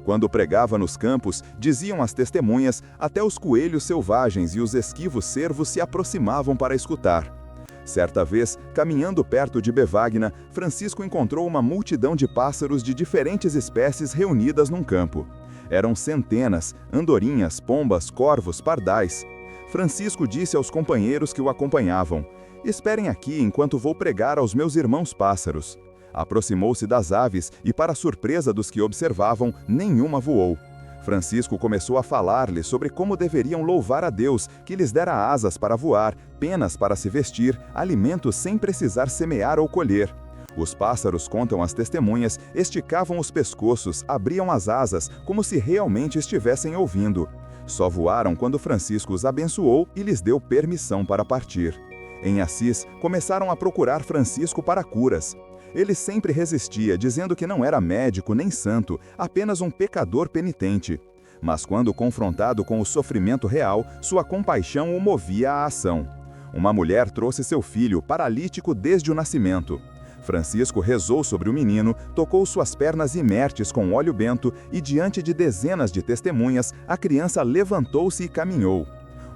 Quando pregava nos campos, diziam as testemunhas, até os coelhos selvagens e os esquivos cervos se aproximavam para escutar. Certa vez, caminhando perto de Bevagna, Francisco encontrou uma multidão de pássaros de diferentes espécies reunidas num campo. Eram centenas, andorinhas, pombas, corvos, pardais. Francisco disse aos companheiros que o acompanhavam: "Esperem aqui enquanto vou pregar aos meus irmãos pássaros." Aproximou-se das aves e, para surpresa dos que observavam, nenhuma voou. Francisco começou a falar-lhes sobre como deveriam louvar a Deus, que lhes dera asas para voar, penas para se vestir, alimentos sem precisar semear ou colher. Os pássaros, contam as testemunhas, esticavam os pescoços, abriam as asas, como se realmente estivessem ouvindo. Só voaram quando Francisco os abençoou e lhes deu permissão para partir. Em Assis, começaram a procurar Francisco para curas. Ele sempre resistia, dizendo que não era médico nem santo, apenas um pecador penitente. Mas quando confrontado com o sofrimento real, sua compaixão o movia à ação. Uma mulher trouxe seu filho, paralítico desde o nascimento. Francisco rezou sobre o menino, tocou suas pernas inertes com óleo bento e, diante de dezenas de testemunhas, a criança levantou-se e caminhou.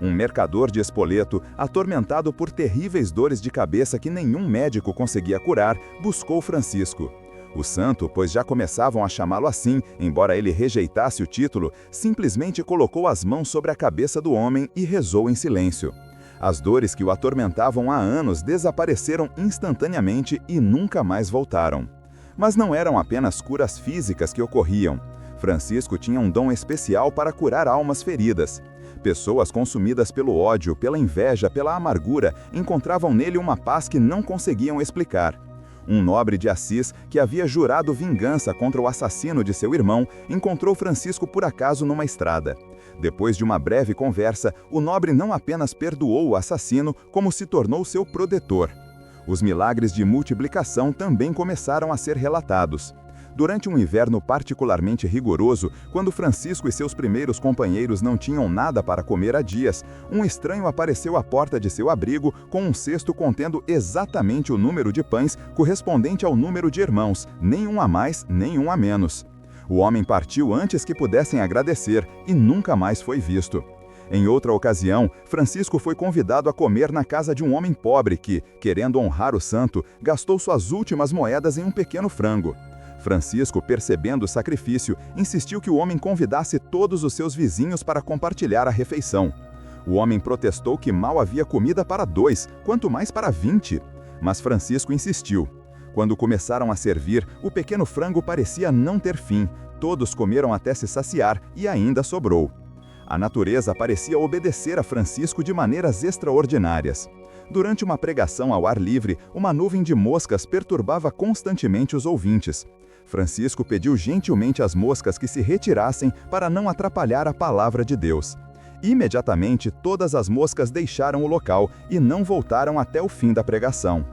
Um mercador de Spoleto, atormentado por terríveis dores de cabeça que nenhum médico conseguia curar, buscou Francisco. O santo, pois já começavam a chamá-lo assim, embora ele rejeitasse o título, simplesmente colocou as mãos sobre a cabeça do homem e rezou em silêncio. As dores que o atormentavam há anos desapareceram instantaneamente e nunca mais voltaram. Mas não eram apenas curas físicas que ocorriam. Francisco tinha um dom especial para curar almas feridas. Pessoas consumidas pelo ódio, pela inveja, pela amargura, encontravam nele uma paz que não conseguiam explicar. Um nobre de Assis, que havia jurado vingança contra o assassino de seu irmão, encontrou Francisco por acaso numa estrada. Depois de uma breve conversa, o nobre não apenas perdoou o assassino, como se tornou seu protetor. Os milagres de multiplicação também começaram a ser relatados. Durante um inverno particularmente rigoroso, quando Francisco e seus primeiros companheiros não tinham nada para comer há dias, um estranho apareceu à porta de seu abrigo com um cesto contendo exatamente o número de pães correspondente ao número de irmãos, nem um a mais, nem um a menos. O homem partiu antes que pudessem agradecer e nunca mais foi visto. Em outra ocasião, Francisco foi convidado a comer na casa de um homem pobre que, querendo honrar o santo, gastou suas últimas moedas em um pequeno frango. Francisco, percebendo o sacrifício, insistiu que o homem convidasse todos os seus vizinhos para compartilhar a refeição. O homem protestou que mal havia comida para 2, quanto mais para 20. Mas Francisco insistiu. Quando começaram a servir, o pequeno frango parecia não ter fim. Todos comeram até se saciar e ainda sobrou. A natureza parecia obedecer a Francisco de maneiras extraordinárias. Durante uma pregação ao ar livre, uma nuvem de moscas perturbava constantemente os ouvintes. Francisco pediu gentilmente às moscas que se retirassem para não atrapalhar a palavra de Deus. Imediatamente, todas as moscas deixaram o local e não voltaram até o fim da pregação.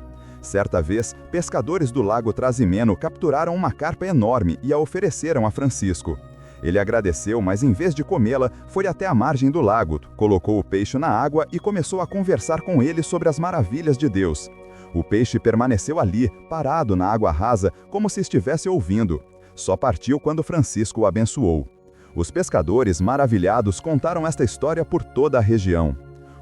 Certa vez, pescadores do lago Trasimeno capturaram uma carpa enorme e a ofereceram a Francisco. Ele agradeceu, mas em vez de comê-la, foi até a margem do lago, colocou o peixe na água e começou a conversar com ele sobre as maravilhas de Deus. O peixe permaneceu ali, parado na água rasa, como se estivesse ouvindo. Só partiu quando Francisco o abençoou. Os pescadores, maravilhados, contaram esta história por toda a região.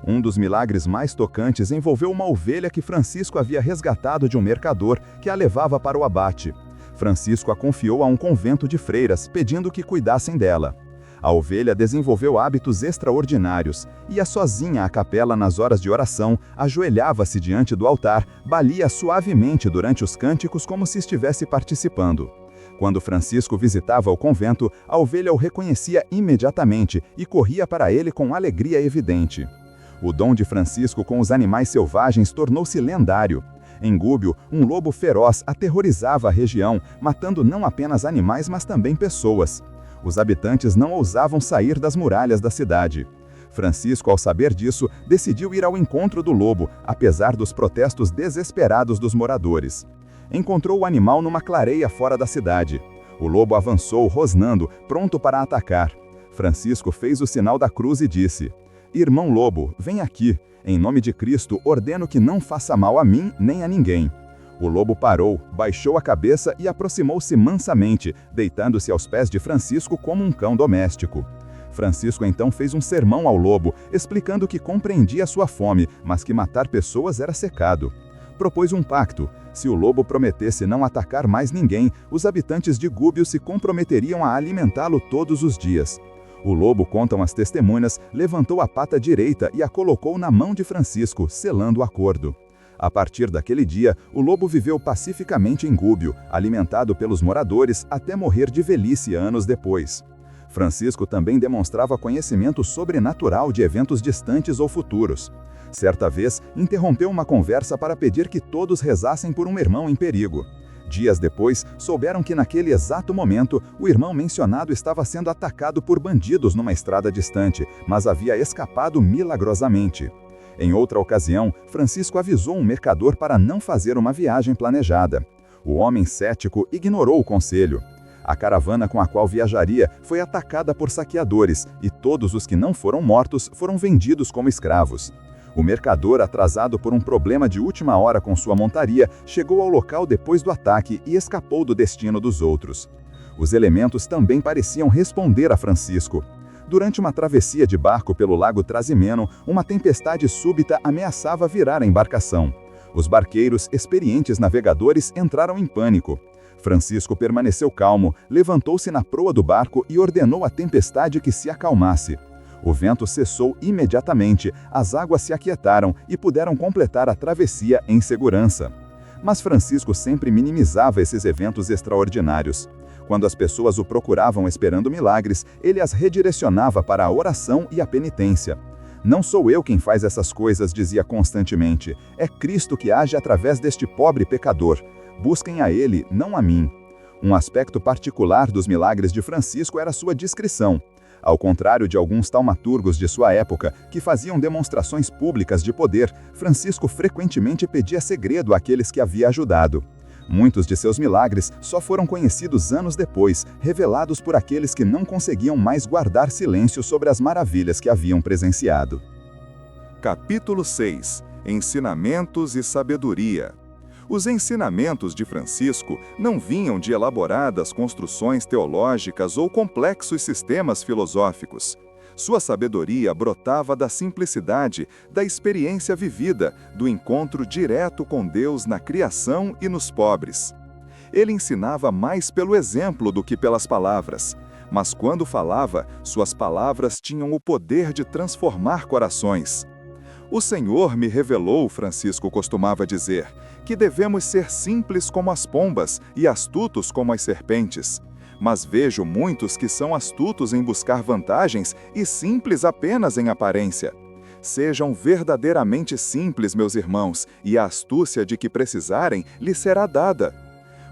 Um dos milagres mais tocantes envolveu uma ovelha que Francisco havia resgatado de um mercador que a levava para o abate. Francisco a confiou a um convento de freiras, pedindo que cuidassem dela. A ovelha desenvolveu hábitos extraordinários, ia sozinha à capela nas horas de oração, ajoelhava-se diante do altar, balia suavemente durante os cânticos como se estivesse participando. Quando Francisco visitava o convento, a ovelha o reconhecia imediatamente e corria para ele com alegria evidente. O dom de Francisco com os animais selvagens tornou-se lendário. Em Gúbio, um lobo feroz aterrorizava a região, matando não apenas animais, mas também pessoas. Os habitantes não ousavam sair das muralhas da cidade. Francisco, ao saber disso, decidiu ir ao encontro do lobo, apesar dos protestos desesperados dos moradores. Encontrou o animal numa clareia fora da cidade. O lobo avançou, rosnando, pronto para atacar. Francisco fez o sinal da cruz e disse: "Irmão lobo, vem aqui. Em nome de Cristo, ordeno que não faça mal a mim nem a ninguém." O lobo parou, baixou a cabeça e aproximou-se mansamente, deitando-se aos pés de Francisco como um cão doméstico. Francisco então fez um sermão ao lobo, explicando que compreendia sua fome, mas que matar pessoas era secado. Propôs um pacto. Se o lobo prometesse não atacar mais ninguém, os habitantes de Gúbio se comprometeriam a alimentá-lo todos os dias. O lobo, contam as testemunhas, levantou a pata direita e a colocou na mão de Francisco, selando o acordo. A partir daquele dia, o lobo viveu pacificamente em Gúbio, alimentado pelos moradores até morrer de velhice anos depois. Francisco também demonstrava conhecimento sobrenatural de eventos distantes ou futuros. Certa vez, interrompeu uma conversa para pedir que todos rezassem por um irmão em perigo. Dias depois, souberam que naquele exato momento, o irmão mencionado estava sendo atacado por bandidos numa estrada distante, mas havia escapado milagrosamente. Em outra ocasião, Francisco avisou um mercador para não fazer uma viagem planejada. O homem cético ignorou o conselho. A caravana com a qual viajaria foi atacada por saqueadores, e todos os que não foram mortos foram vendidos como escravos. O mercador, atrasado por um problema de última hora com sua montaria, chegou ao local depois do ataque e escapou do destino dos outros. Os elementos também pareciam responder a Francisco. Durante uma travessia de barco pelo lago Trasimeno, uma tempestade súbita ameaçava virar a embarcação. Os barqueiros, experientes navegadores, entraram em pânico. Francisco permaneceu calmo, levantou-se na proa do barco e ordenou à tempestade que se acalmasse. O vento cessou imediatamente, as águas se aquietaram e puderam completar a travessia em segurança. Mas Francisco sempre minimizava esses eventos extraordinários. Quando as pessoas o procuravam esperando milagres, ele as redirecionava para a oração e a penitência. "Não sou eu quem faz essas coisas", dizia constantemente. "É Cristo que age através deste pobre pecador. Busquem a ele, não a mim." Um aspecto particular dos milagres de Francisco era sua discrição. Ao contrário de alguns taumaturgos de sua época, que faziam demonstrações públicas de poder, Francisco frequentemente pedia segredo àqueles que havia ajudado. Muitos de seus milagres só foram conhecidos anos depois, revelados por aqueles que não conseguiam mais guardar silêncio sobre as maravilhas que haviam presenciado. Capítulo 6. Ensinamentos e sabedoria. Os ensinamentos de Francisco não vinham de elaboradas construções teológicas ou complexos sistemas filosóficos. Sua sabedoria brotava da simplicidade, da experiência vivida, do encontro direto com Deus na criação e nos pobres. Ele ensinava mais pelo exemplo do que pelas palavras, mas quando falava, suas palavras tinham o poder de transformar corações. "O Senhor me revelou", Francisco costumava dizer, "que devemos ser simples como as pombas e astutos como as serpentes. Mas vejo muitos que são astutos em buscar vantagens e simples apenas em aparência. Sejam verdadeiramente simples, meus irmãos, e a astúcia de que precisarem lhes será dada."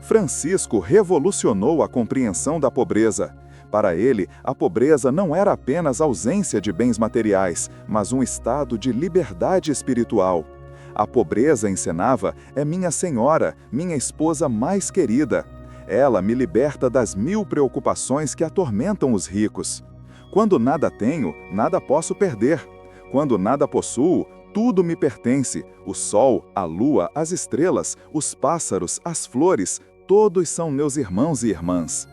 Francisco revolucionou a compreensão da pobreza. Para ele, a pobreza não era apenas ausência de bens materiais, mas um estado de liberdade espiritual. A pobreza, ensinava, é minha senhora, minha esposa mais querida. Ela me liberta das 1000 preocupações que atormentam os ricos. Quando nada tenho, nada posso perder. Quando nada possuo, tudo me pertence. O sol, a lua, as estrelas, os pássaros, as flores, todos são meus irmãos e irmãs.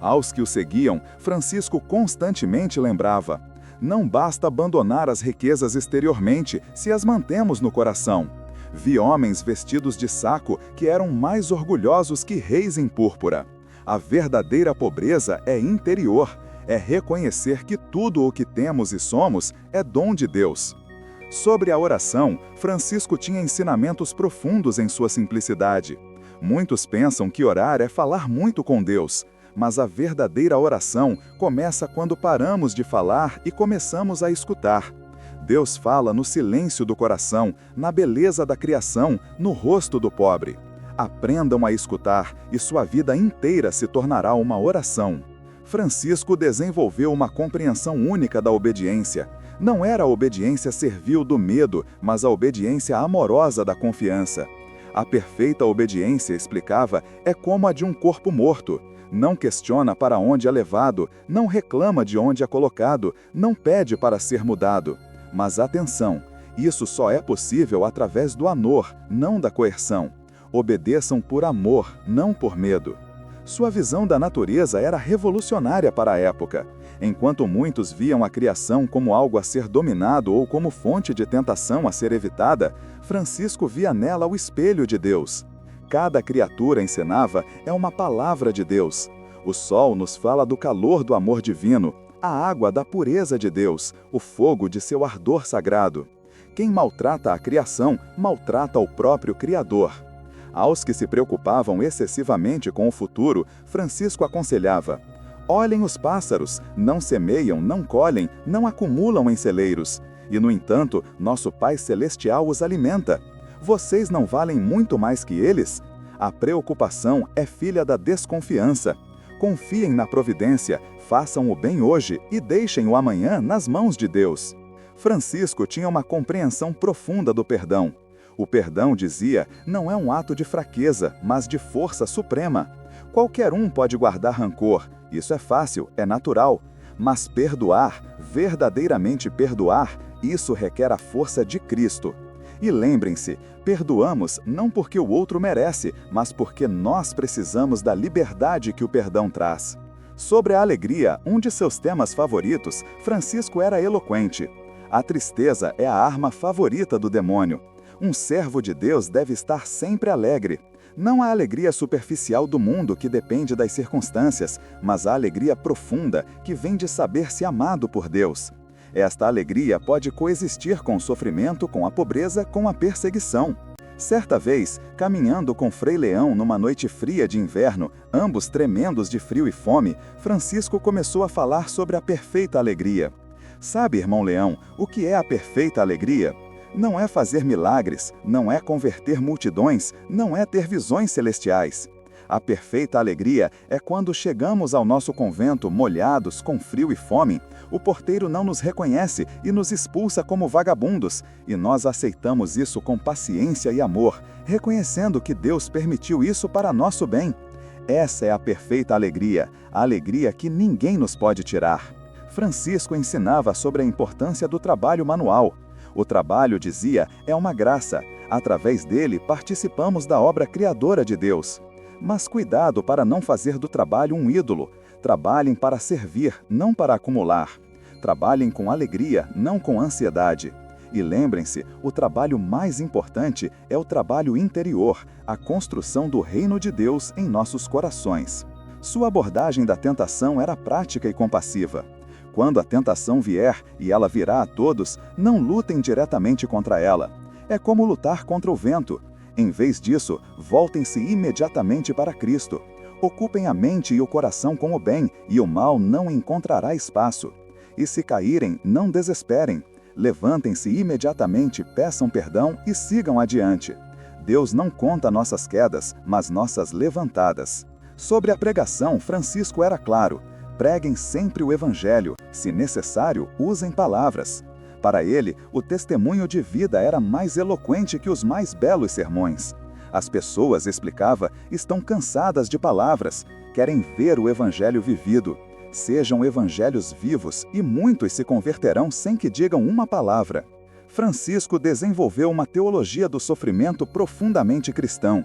Aos que o seguiam, Francisco constantemente lembrava: não basta abandonar as riquezas exteriormente, se as mantemos no coração. Vi homens vestidos de saco que eram mais orgulhosos que reis em púrpura. A verdadeira pobreza é interior, é reconhecer que tudo o que temos e somos é dom de Deus. Sobre a oração, Francisco tinha ensinamentos profundos em sua simplicidade. Muitos pensam que orar é falar muito com Deus, mas a verdadeira oração começa quando paramos de falar e começamos a escutar. Deus fala no silêncio do coração, na beleza da criação, no rosto do pobre. Aprendam a escutar e sua vida inteira se tornará uma oração. Francisco desenvolveu uma compreensão única da obediência. Não era a obediência servil do medo, mas a obediência amorosa da confiança. A perfeita obediência, explicava, é como a de um corpo morto. Não questiona para onde é levado, não reclama de onde é colocado, não pede para ser mudado. Mas atenção, isso só é possível através do amor, não da coerção. Obedeçam por amor, não por medo. Sua visão da natureza era revolucionária para a época. Enquanto muitos viam a criação como algo a ser dominado ou como fonte de tentação a ser evitada, Francisco via nela o espelho de Deus. Cada criatura, ensinava, é uma palavra de Deus. O sol nos fala do calor do amor divino, a água da pureza de Deus, o fogo de seu ardor sagrado. Quem maltrata a criação, maltrata o próprio Criador. Aos que se preocupavam excessivamente com o futuro, Francisco aconselhava: olhem os pássaros, não semeiam, não colhem, não acumulam em celeiros. E, no entanto, nosso Pai Celestial os alimenta. Vocês não valem muito mais que eles? A preocupação é filha da desconfiança. Confiem na providência, façam o bem hoje e deixem o amanhã nas mãos de Deus. Francisco tinha uma compreensão profunda do perdão. O perdão, dizia, não é um ato de fraqueza, mas de força suprema. Qualquer um pode guardar rancor, isso é fácil, é natural. Mas perdoar, verdadeiramente perdoar, isso requer a força de Cristo. E lembrem-se, perdoamos não porque o outro merece, mas porque nós precisamos da liberdade que o perdão traz. Sobre a alegria, um de seus temas favoritos, Francisco era eloquente. A tristeza é a arma favorita do demônio. Um servo de Deus deve estar sempre alegre. Não a alegria superficial do mundo que depende das circunstâncias, mas a alegria profunda que vem de saber-se amado por Deus. Esta alegria pode coexistir com o sofrimento, com a pobreza, com a perseguição. Certa vez, caminhando com Frei Leão numa noite fria de inverno, ambos tremendos de frio e fome, Francisco começou a falar sobre a perfeita alegria. Sabe, irmão Leão, o que é a perfeita alegria? Não é fazer milagres, não é converter multidões, não é ter visões celestiais. A perfeita alegria é quando chegamos ao nosso convento molhados, com frio e fome, o porteiro não nos reconhece e nos expulsa como vagabundos, e nós aceitamos isso com paciência e amor, reconhecendo que Deus permitiu isso para nosso bem. Essa é a perfeita alegria, a alegria que ninguém nos pode tirar. Francisco ensinava sobre a importância do trabalho manual. O trabalho, dizia, é uma graça. Através dele, participamos da obra criadora de Deus. Mas cuidado para não fazer do trabalho um ídolo. Trabalhem para servir, não para acumular. Trabalhem com alegria, não com ansiedade. E lembrem-se, o trabalho mais importante é o trabalho interior, a construção do reino de Deus em nossos corações. Sua abordagem da tentação era prática e compassiva. Quando a tentação vier, e ela virá a todos, não lutem diretamente contra ela. É como lutar contra o vento. Em vez disso, voltem-se imediatamente para Cristo. Ocupem a mente e o coração com o bem, e o mal não encontrará espaço. E se caírem, não desesperem. Levantem-se imediatamente, peçam perdão e sigam adiante. Deus não conta nossas quedas, mas nossas levantadas. Sobre a pregação, Francisco era claro: preguem sempre o Evangelho, se necessário, usem palavras. Para ele, o testemunho de vida era mais eloquente que os mais belos sermões. As pessoas, explicava, estão cansadas de palavras, querem ver o Evangelho vivido. Sejam evangelhos vivos e muitos se converterão sem que digam uma palavra. Francisco desenvolveu uma teologia do sofrimento profundamente cristão.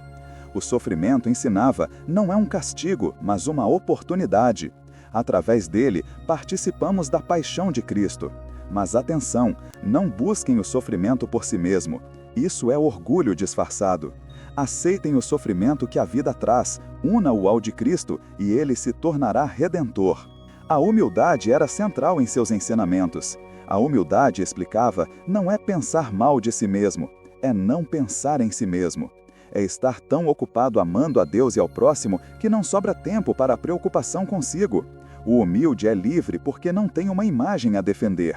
O sofrimento, ensinava, não é um castigo, mas uma oportunidade. Através dele, participamos da paixão de Cristo. Mas atenção, não busquem o sofrimento por si mesmo. Isso é orgulho disfarçado. Aceitem o sofrimento que a vida traz, una-o ao de Cristo e ele se tornará redentor. A humildade era central em seus ensinamentos. A humildade, explicava, não é pensar mal de si mesmo, é não pensar em si mesmo. É estar tão ocupado amando a Deus e ao próximo que não sobra tempo para a preocupação consigo. O humilde é livre porque não tem uma imagem a defender.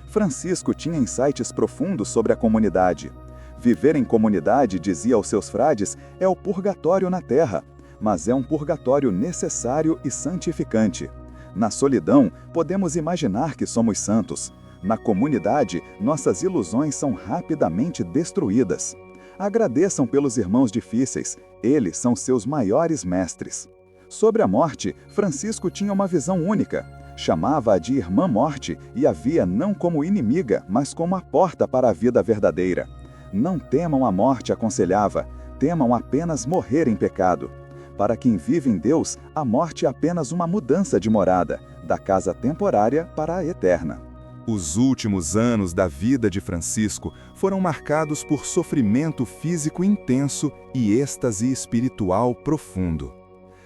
Francisco tinha insights profundos sobre a comunidade. Viver em comunidade, dizia aos seus frades, é o purgatório na terra, mas é um purgatório necessário e santificante. Na solidão, podemos imaginar que somos santos. Na comunidade, nossas ilusões são rapidamente destruídas. Agradeçam pelos irmãos difíceis, eles são seus maiores mestres. Sobre a morte, Francisco tinha uma visão única. Chamava-a de Irmã Morte e a via não como inimiga, mas como a porta para a vida verdadeira. Não temam a morte, aconselhava, temam apenas morrer em pecado. Para quem vive em Deus, a morte é apenas uma mudança de morada, da casa temporária para a eterna. Os últimos anos da vida de Francisco foram marcados por sofrimento físico intenso e êxtase espiritual profundo.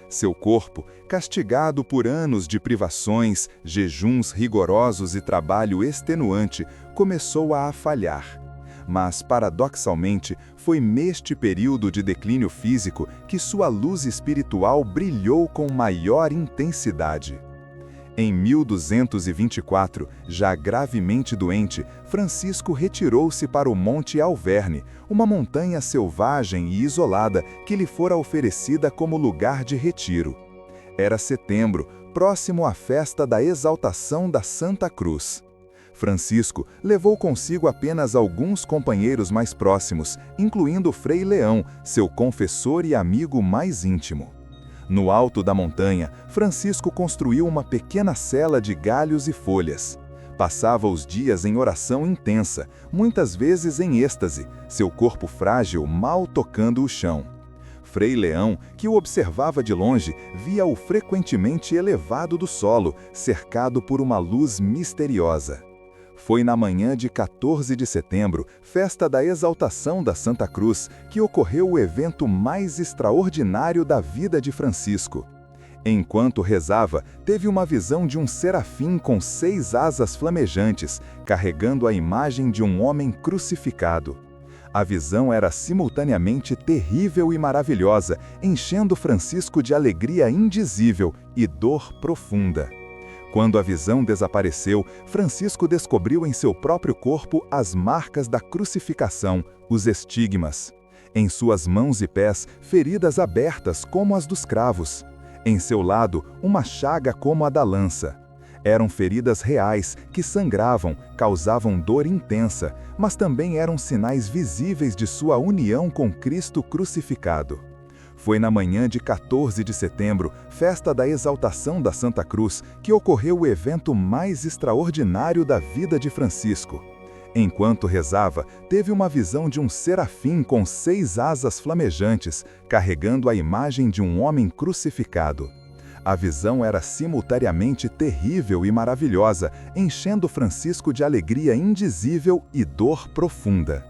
Seu corpo, castigado por anos de privações, jejuns rigorosos e trabalho extenuante, começou a falhar. Mas, paradoxalmente, foi neste período de declínio físico que sua luz espiritual brilhou com maior intensidade. Em 1224, já gravemente doente, Francisco retirou-se para o Monte Alverne, uma montanha selvagem e isolada que lhe fora oferecida como lugar de retiro. Era setembro, próximo à festa da exaltação da Santa Cruz. Francisco levou consigo apenas alguns companheiros mais próximos, incluindo Frei Leão, seu confessor e amigo mais íntimo. No alto da montanha, Francisco construiu uma pequena cela de galhos e folhas. Passava os dias em oração intensa, muitas vezes em êxtase, seu corpo frágil mal tocando o chão. Frei Leão, que o observava de longe, via-o frequentemente elevado do solo, cercado por uma luz misteriosa. Foi na manhã de 14 de setembro, festa da exaltação da Santa Cruz, que ocorreu o evento mais extraordinário da vida de Francisco. Enquanto rezava, teve uma visão de um serafim com 6 asas flamejantes, carregando a imagem de um homem crucificado. A visão era simultaneamente terrível e maravilhosa, enchendo Francisco de alegria indizível e dor profunda. Quando a visão desapareceu, Francisco descobriu em seu próprio corpo as marcas da crucificação, os estigmas. Em suas mãos e pés, feridas abertas como as dos cravos. Em seu lado, uma chaga como a da lança. Eram feridas reais, que sangravam, causavam dor intensa, mas também eram sinais visíveis de sua união com Cristo crucificado. Foi na manhã de 14 de setembro, festa da exaltação da Santa Cruz, que ocorreu o evento mais extraordinário da vida de Francisco. Enquanto rezava, teve uma visão de um serafim com 6 asas flamejantes, carregando a imagem de um homem crucificado. A visão era simultaneamente terrível e maravilhosa, enchendo Francisco de alegria indizível e dor profunda.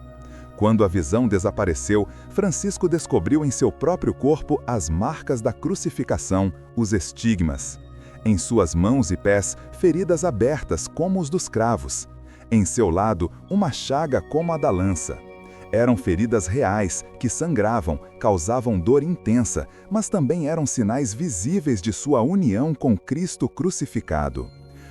Quando a visão desapareceu, Francisco descobriu em seu próprio corpo as marcas da crucificação, os estigmas. Em suas mãos e pés, feridas abertas como os dos cravos. Em seu lado, uma chaga como a da lança. Eram feridas reais, que sangravam, causavam dor intensa, mas também eram sinais visíveis de sua união com Cristo crucificado.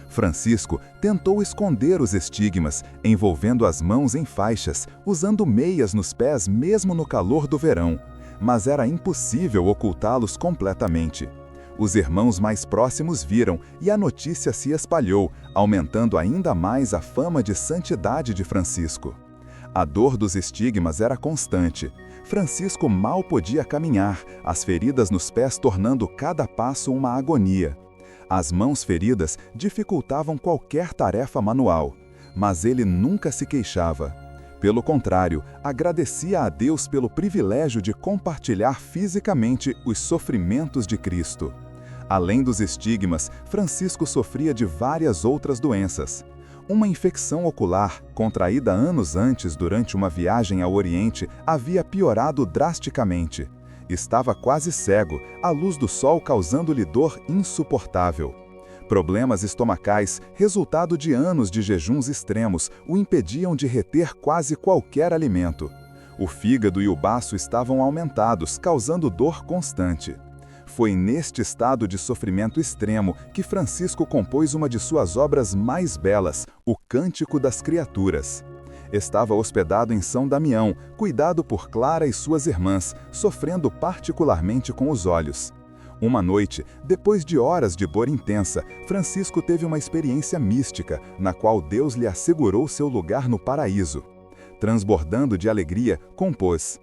Francisco tentou esconder os estigmas, envolvendo as mãos em faixas, usando meias nos pés mesmo no calor do verão. Mas era impossível ocultá-los completamente. Os irmãos mais próximos viram e a notícia se espalhou, aumentando ainda mais a fama de santidade de Francisco. A dor dos estigmas era constante. Francisco mal podia caminhar, as feridas nos pés tornando cada passo uma agonia. As mãos feridas dificultavam qualquer tarefa manual, mas ele nunca se queixava. Pelo contrário, agradecia a Deus pelo privilégio de compartilhar fisicamente os sofrimentos de Cristo. Além dos estigmas, Francisco sofria de várias outras doenças. Uma infecção ocular, contraída anos antes durante uma viagem ao Oriente, havia piorado drasticamente. Estava quase cego, a luz do sol causando-lhe dor insuportável. Problemas estomacais, resultado de anos de jejuns extremos, o impediam de reter quase qualquer alimento. O fígado e o baço estavam aumentados, causando dor constante. Foi neste estado de sofrimento extremo que Francisco compôs uma de suas obras mais belas, o Cântico das Criaturas. Estava hospedado em São Damião, cuidado por Clara e suas irmãs, sofrendo particularmente com os olhos. Uma noite, depois de horas de dor intensa, Francisco teve uma experiência mística, na qual Deus lhe assegurou seu lugar no paraíso. Transbordando de alegria, compôs: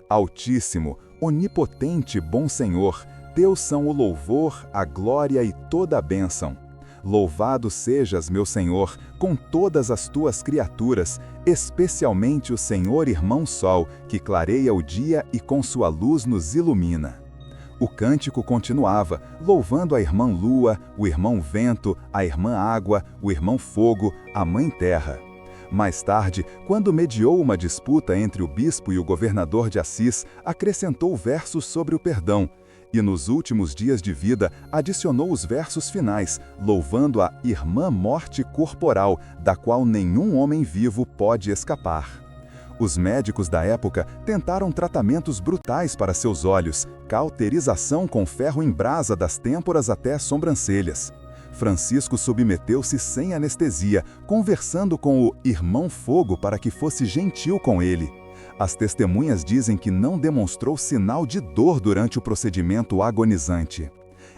Altíssimo, onipotente bom Senhor, Teus são o louvor, a glória e toda a bênção. Louvado sejas, meu Senhor, com todas as tuas criaturas, especialmente o Senhor Irmão Sol, que clareia o dia e com sua luz nos ilumina. O cântico continuava, louvando a irmã Lua, o irmão Vento, a irmã Água, o irmão Fogo, a mãe Terra. Mais tarde, quando mediou uma disputa entre o bispo e o governador de Assis, acrescentou versos sobre o perdão, e nos últimos dias de vida adicionou os versos finais, louvando a Irmã Morte Corporal, da qual nenhum homem vivo pode escapar. Os médicos da época tentaram tratamentos brutais para seus olhos, cauterização com ferro em brasa das têmporas até as sobrancelhas. Francisco submeteu-se sem anestesia, conversando com o Irmão Fogo para que fosse gentil com ele. As testemunhas dizem que não demonstrou sinal de dor durante o procedimento agonizante.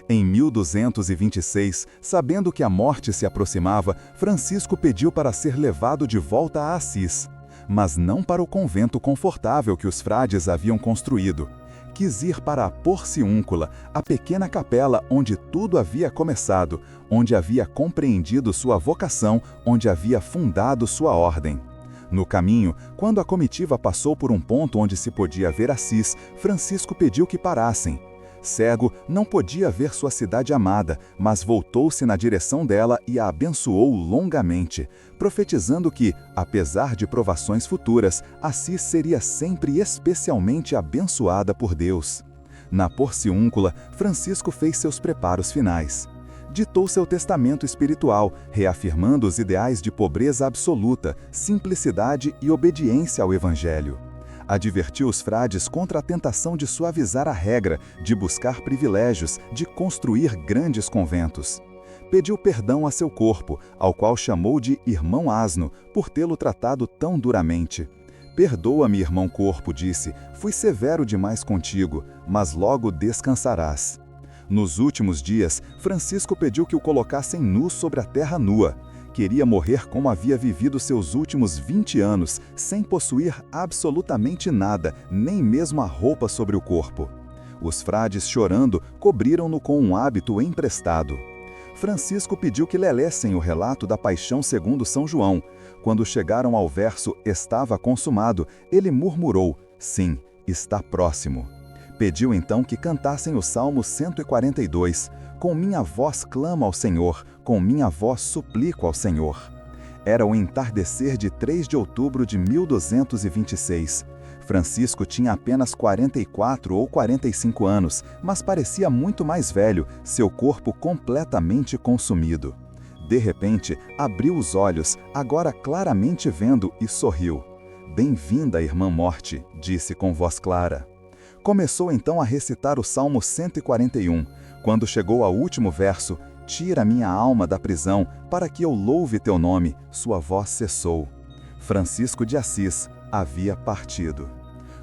Em 1226, sabendo que a morte se aproximava, Francisco pediu para ser levado de volta a Assis, mas não para o convento confortável que os frades haviam construído. Quis ir para a Porciúncula, a pequena capela onde tudo havia começado, onde havia compreendido sua vocação, onde havia fundado sua ordem. No caminho, quando a comitiva passou por um ponto onde se podia ver Assis, Francisco pediu que parassem. Cego, não podia ver sua cidade amada, mas voltou-se na direção dela e a abençoou longamente, profetizando que, apesar de provações futuras, Assis seria sempre especialmente abençoada por Deus. Na Porciúncula, Francisco fez seus preparos finais. Ditou seu testamento espiritual, reafirmando os ideais de pobreza absoluta, simplicidade e obediência ao Evangelho. Advertiu os frades contra a tentação de suavizar a regra, de buscar privilégios, de construir grandes conventos. Pediu perdão a seu corpo, ao qual chamou de irmão asno, por tê-lo tratado tão duramente. Perdoa-me, irmão corpo, disse, fui severo demais contigo, mas logo descansarás. Nos últimos dias, Francisco pediu que o colocassem nu sobre a terra nua. Queria morrer como havia vivido seus últimos 20 anos, sem possuir absolutamente nada, nem mesmo a roupa sobre o corpo. Os frades, chorando, cobriram-no com um hábito emprestado. Francisco pediu que lessem o relato da paixão segundo São João. Quando chegaram ao verso "estava consumado", ele murmurou: "Sim, está próximo". Pediu então que cantassem o Salmo 142, "Com minha voz clamo ao Senhor, com minha voz suplico ao Senhor". Era o entardecer de 3 de outubro de 1226. Francisco tinha apenas 44 ou 45 anos, mas parecia muito mais velho, seu corpo completamente consumido. De repente, abriu os olhos, agora claramente vendo, e sorriu. "Bem-vinda, irmã Morte", disse com voz clara. Começou então a recitar o Salmo 141. Quando chegou ao último verso, Tira minha alma da prisão, para que eu louve teu nome. Sua voz cessou. Francisco de Assis havia partido.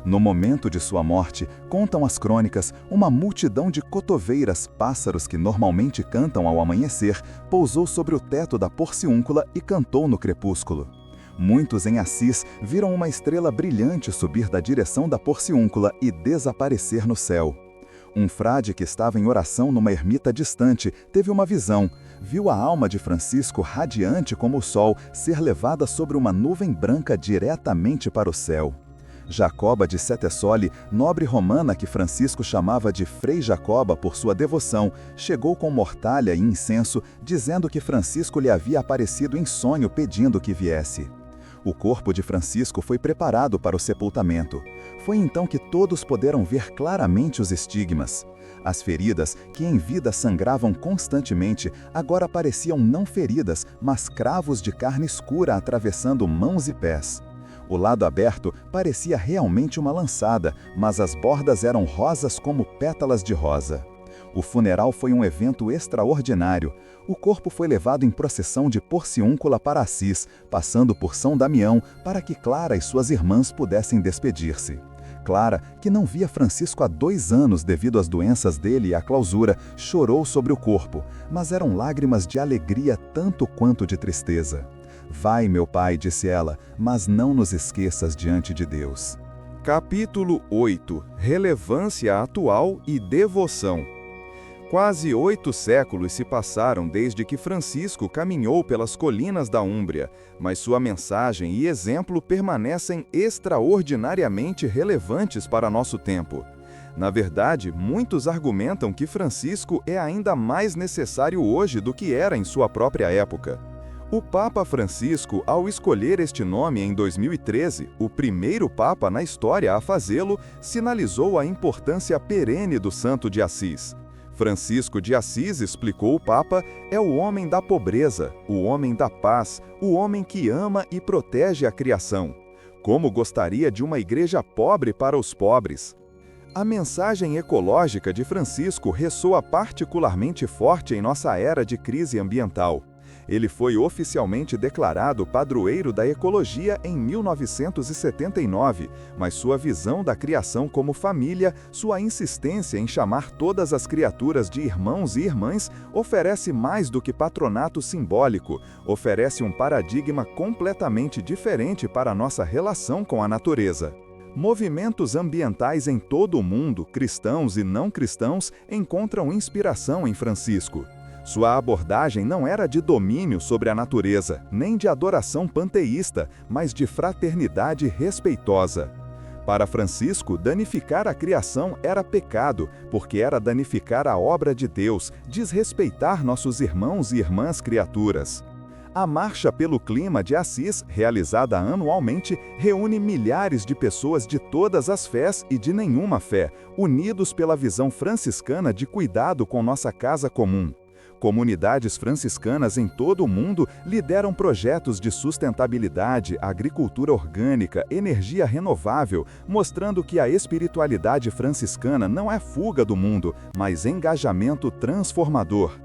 No momento de sua morte, contam as crônicas, uma multidão de cotoveiras, pássaros que normalmente cantam ao amanhecer, pousou sobre o teto da Porciúncula e cantou no crepúsculo. Muitos em Assis viram uma estrela brilhante subir da direção da Porciúncula e desaparecer no céu. Um frade que estava em oração numa ermita distante teve uma visão. Viu a alma de Francisco, radiante como o sol, ser levada sobre uma nuvem branca diretamente para o céu. Jacoba de Setesole, nobre romana que Francisco chamava de Frei Jacoba por sua devoção, chegou com mortalha e incenso, dizendo que Francisco lhe havia aparecido em sonho pedindo que viesse. O corpo de Francisco foi preparado para o sepultamento. Foi então que todos puderam ver claramente os estigmas. As feridas, que em vida sangravam constantemente, agora pareciam não feridas, mas cravos de carne escura atravessando mãos e pés. O lado aberto parecia realmente uma lançada, mas as bordas eram rosas como pétalas de rosa. O funeral foi um evento extraordinário. O corpo foi levado em procissão de Porciúncula para Assis, passando por São Damião, para que Clara e suas irmãs pudessem despedir-se. Clara, que não via Francisco há 2 anos devido às doenças dele e à clausura, chorou sobre o corpo, mas eram lágrimas de alegria tanto quanto de tristeza. Vai, meu pai, disse ela, mas não nos esqueças diante de Deus. Capítulo 8. Relevância atual e devoção. Quase 8 séculos se passaram desde que Francisco caminhou pelas colinas da Úmbria, mas sua mensagem e exemplo permanecem extraordinariamente relevantes para nosso tempo. Na verdade, muitos argumentam que Francisco é ainda mais necessário hoje do que era em sua própria época. O Papa Francisco, ao escolher este nome em 2013, o primeiro Papa na história a fazê-lo, sinalizou a importância perene do Santo de Assis. Francisco de Assis, explicou o Papa, é o homem da pobreza, o homem da paz, o homem que ama e protege a criação. Como gostaria de uma igreja pobre para os pobres? A mensagem ecológica de Francisco ressoa particularmente forte em nossa era de crise ambiental. Ele foi oficialmente declarado padroeiro da ecologia em 1979, mas sua visão da criação como família, sua insistência em chamar todas as criaturas de irmãos e irmãs, oferece mais do que patronato simbólico, oferece um paradigma completamente diferente para a nossa relação com a natureza. Movimentos ambientais em todo o mundo, cristãos e não cristãos, encontram inspiração em Francisco. Sua abordagem não era de domínio sobre a natureza, nem de adoração panteísta, mas de fraternidade respeitosa. Para Francisco, danificar a criação era pecado, porque era danificar a obra de Deus, desrespeitar nossos irmãos e irmãs criaturas. A Marcha pelo Clima de Assis, realizada anualmente, reúne milhares de pessoas de todas as fés e de nenhuma fé, unidos pela visão franciscana de cuidado com nossa casa comum. Comunidades franciscanas em todo o mundo lideram projetos de sustentabilidade, agricultura orgânica, energia renovável, mostrando que a espiritualidade franciscana não é fuga do mundo, mas engajamento transformador.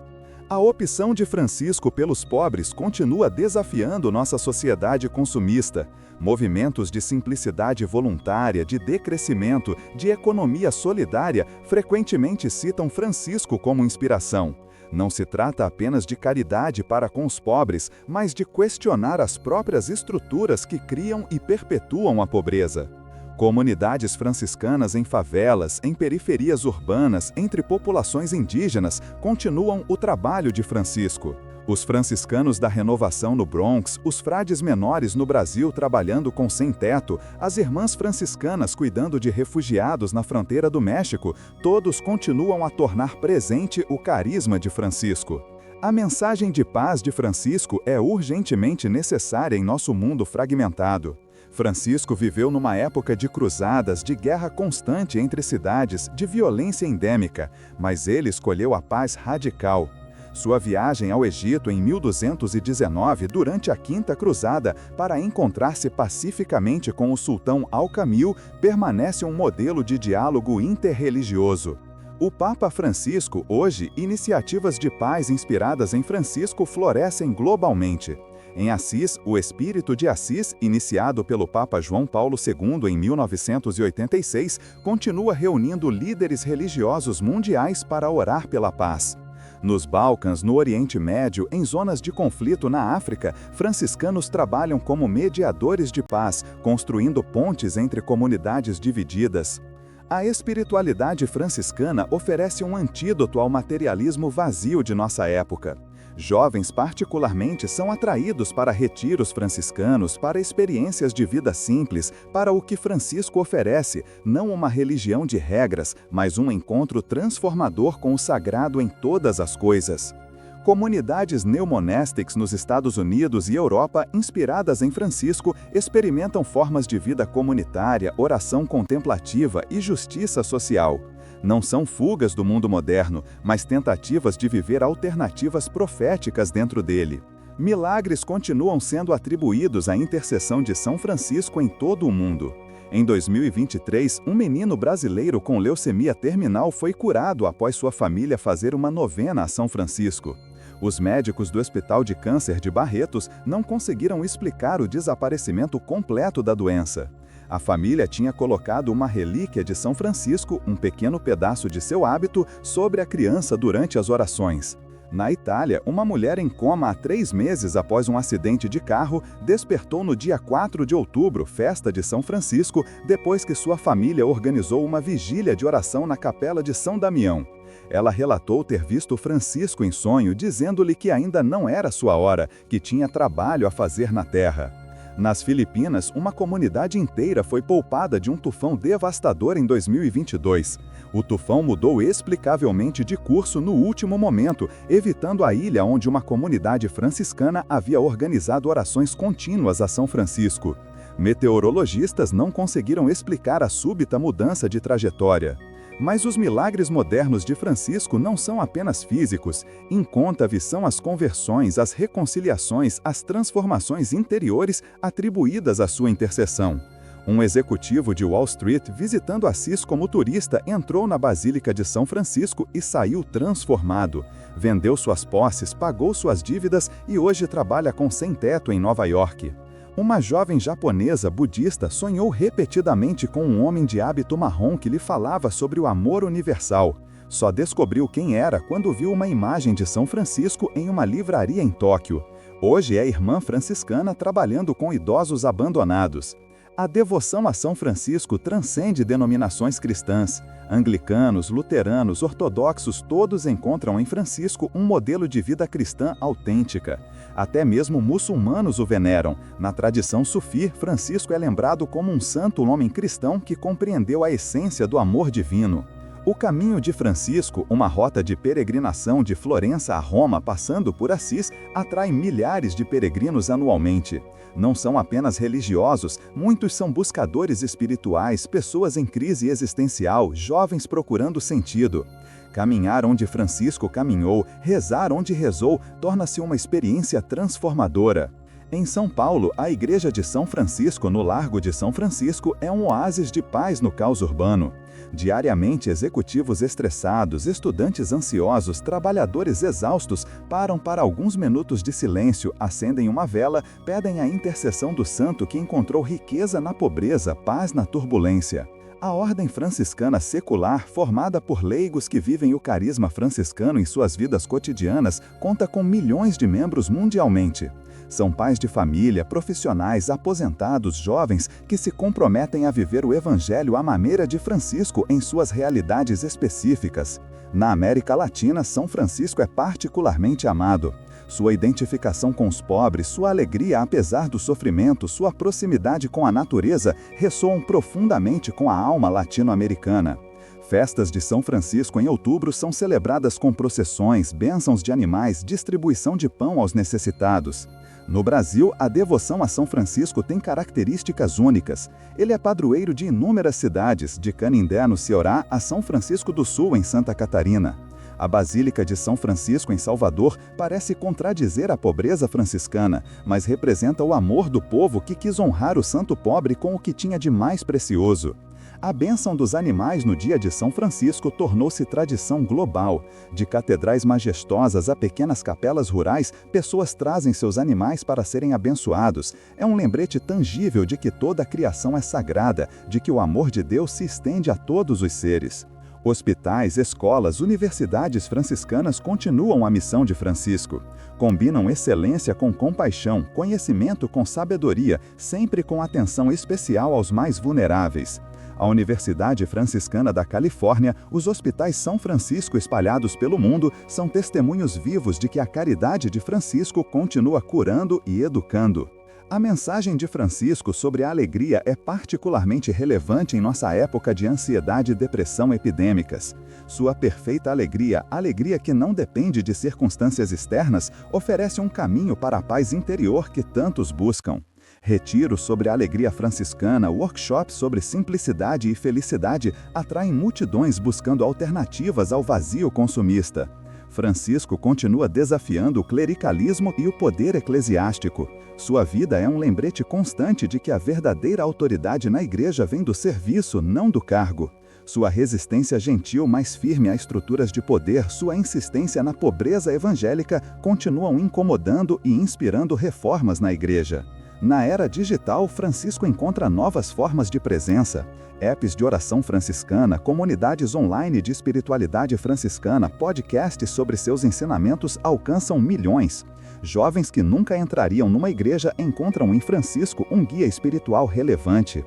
A opção de Francisco pelos pobres continua desafiando nossa sociedade consumista. Movimentos de simplicidade voluntária, de decrescimento, de economia solidária frequentemente citam Francisco como inspiração. Não se trata apenas de caridade para com os pobres, mas de questionar as próprias estruturas que criam e perpetuam a pobreza. Comunidades franciscanas em favelas, em periferias urbanas, entre populações indígenas, continuam o trabalho de Francisco. Os franciscanos da Renovação no Bronx, os frades menores no Brasil trabalhando com sem-teto, as irmãs franciscanas cuidando de refugiados na fronteira do México, todos continuam a tornar presente o carisma de Francisco. A mensagem de paz de Francisco é urgentemente necessária em nosso mundo fragmentado. Francisco viveu numa época de cruzadas, de guerra constante entre cidades, de violência endêmica, mas ele escolheu a paz radical. Sua viagem ao Egito em 1219, durante a Quinta Cruzada, para encontrar-se pacificamente com o sultão Al-Kamil, permanece um modelo de diálogo interreligioso. O Papa Francisco, hoje, iniciativas de paz inspiradas em Francisco florescem globalmente. Em Assis, o Espírito de Assis, iniciado pelo Papa João Paulo II em 1986, continua reunindo líderes religiosos mundiais para orar pela paz. Nos Balcãs, no Oriente Médio, em zonas de conflito na África, franciscanos trabalham como mediadores de paz, construindo pontes entre comunidades divididas. A espiritualidade franciscana oferece um antídoto ao materialismo vazio de nossa época. Jovens, particularmente, são atraídos para retiros franciscanos, para experiências de vida simples, para o que Francisco oferece, não uma religião de regras, mas um encontro transformador com o sagrado em todas as coisas. Comunidades neomonastics nos Estados Unidos e Europa, inspiradas em Francisco, experimentam formas de vida comunitária, oração contemplativa e justiça social. Não são fugas do mundo moderno, mas tentativas de viver alternativas proféticas dentro dele. Milagres continuam sendo atribuídos à intercessão de São Francisco em todo o mundo. Em 2023, um menino brasileiro com leucemia terminal foi curado após sua família fazer uma novena a São Francisco. Os médicos do Hospital de Câncer de Barretos não conseguiram explicar o desaparecimento completo da doença. A família tinha colocado uma relíquia de São Francisco, um pequeno pedaço de seu hábito, sobre a criança durante as orações. Na Itália, uma mulher em coma há 3 meses após um acidente de carro despertou no dia 4 de outubro, festa de São Francisco, depois que sua família organizou uma vigília de oração na capela de São Damião. Ela relatou ter visto Francisco em sonho, dizendo-lhe que ainda não era sua hora, que tinha trabalho a fazer na terra. Nas Filipinas, uma comunidade inteira foi poupada de um tufão devastador em 2022. O tufão mudou explicavelmente de curso no último momento, evitando a ilha onde uma comunidade franciscana havia organizado orações contínuas a São Francisco. Meteorologistas não conseguiram explicar a súbita mudança de trajetória. Mas os milagres modernos de Francisco não são apenas físicos. Incontáveis são as conversões, as reconciliações, as transformações interiores atribuídas à sua intercessão. Um executivo de Wall Street, visitando Assis como turista, entrou na Basílica de São Francisco e saiu transformado. Vendeu suas posses, pagou suas dívidas e hoje trabalha com sem-teto em Nova York. Uma jovem japonesa budista sonhou repetidamente com um homem de hábito marrom que lhe falava sobre o amor universal. Só descobriu quem era quando viu uma imagem de São Francisco em uma livraria em Tóquio. Hoje é irmã franciscana trabalhando com idosos abandonados. A devoção a São Francisco transcende denominações cristãs. Anglicanos, luteranos, ortodoxos, todos encontram em Francisco um modelo de vida cristã autêntica. Até mesmo muçulmanos o veneram. Na tradição sufi, Francisco é lembrado como um santo homem cristão que compreendeu a essência do amor divino. O Caminho de Francisco, uma rota de peregrinação de Florença a Roma passando por Assis, atrai milhares de peregrinos anualmente. Não são apenas religiosos, muitos são buscadores espirituais, pessoas em crise existencial, jovens procurando sentido. Caminhar onde Francisco caminhou, rezar onde rezou, torna-se uma experiência transformadora. Em São Paulo, a Igreja de São Francisco, no Largo de São Francisco, é um oásis de paz no caos urbano. Diariamente, executivos estressados, estudantes ansiosos, trabalhadores exaustos param para alguns minutos de silêncio, acendem uma vela, pedem a intercessão do santo que encontrou riqueza na pobreza, paz na turbulência. A ordem franciscana secular, formada por leigos que vivem o carisma franciscano em suas vidas cotidianas, conta com milhões de membros mundialmente. São pais de família, profissionais, aposentados, jovens que se comprometem a viver o Evangelho à maneira de Francisco em suas realidades específicas. Na América Latina, São Francisco é particularmente amado. Sua identificação com os pobres, sua alegria apesar do sofrimento, sua proximidade com a natureza ressoam profundamente com a alma latino-americana. Festas de São Francisco em outubro são celebradas com procissões, bênçãos de animais, distribuição de pão aos necessitados. No Brasil, a devoção a São Francisco tem características únicas. Ele é padroeiro de inúmeras cidades, de Canindé, no Ceará, a São Francisco do Sul, em Santa Catarina. A Basílica de São Francisco, em Salvador, parece contradizer a pobreza franciscana, mas representa o amor do povo que quis honrar o santo pobre com o que tinha de mais precioso. A bênção dos animais no dia de São Francisco tornou-se tradição global. De catedrais majestosas a pequenas capelas rurais, pessoas trazem seus animais para serem abençoados. É um lembrete tangível de que toda a criação é sagrada, de que o amor de Deus se estende a todos os seres. Hospitais, escolas, universidades franciscanas continuam a missão de Francisco. Combinam excelência com compaixão, conhecimento com sabedoria, sempre com atenção especial aos mais vulneráveis. A Universidade Franciscana da Califórnia, os hospitais São Francisco espalhados pelo mundo são testemunhos vivos de que a caridade de Francisco continua curando e educando. A mensagem de Francisco sobre a alegria é particularmente relevante em nossa época de ansiedade e depressão epidêmicas. Sua perfeita alegria, alegria que não depende de circunstâncias externas, oferece um caminho para a paz interior que tantos buscam. Retiros sobre a alegria franciscana, workshops sobre simplicidade e felicidade atraem multidões buscando alternativas ao vazio consumista. Francisco continua desafiando o clericalismo e o poder eclesiástico. Sua vida é um lembrete constante de que a verdadeira autoridade na igreja vem do serviço, não do cargo. Sua resistência gentil, mais firme a estruturas de poder, sua insistência na pobreza evangélica continuam incomodando e inspirando reformas na igreja. Na era digital, Francisco encontra novas formas de presença. Apps de oração franciscana, comunidades online de espiritualidade franciscana, podcasts sobre seus ensinamentos alcançam milhões. Jovens que nunca entrariam numa igreja encontram em Francisco um guia espiritual relevante.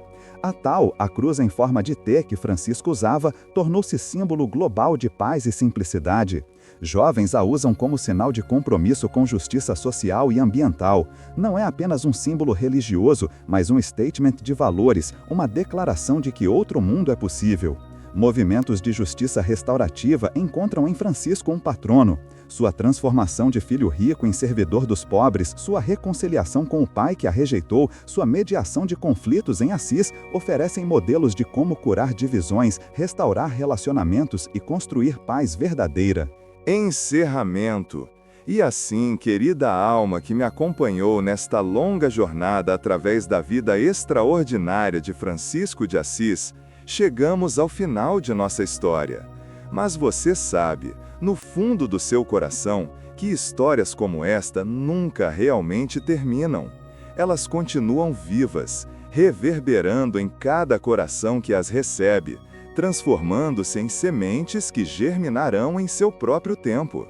A cruz em forma de T que Francisco usava, tornou-se símbolo global de paz e simplicidade. Jovens a usam como sinal de compromisso com justiça social e ambiental. Não é apenas um símbolo religioso, mas um statement de valores, uma declaração de que outro mundo é possível. Movimentos de justiça restaurativa encontram em Francisco um patrono. Sua transformação de filho rico em servidor dos pobres, sua reconciliação com o pai que a rejeitou, sua mediação de conflitos em Assis oferecem modelos de como curar divisões, restaurar relacionamentos e construir paz verdadeira. Encerramento. E assim, querida alma que me acompanhou nesta longa jornada através da vida extraordinária de Francisco de Assis, chegamos ao final de nossa história. Mas você sabe, no fundo do seu coração, que histórias como esta nunca realmente terminam. Elas continuam vivas, reverberando em cada coração que as recebe, transformando-se em sementes que germinarão em seu próprio tempo.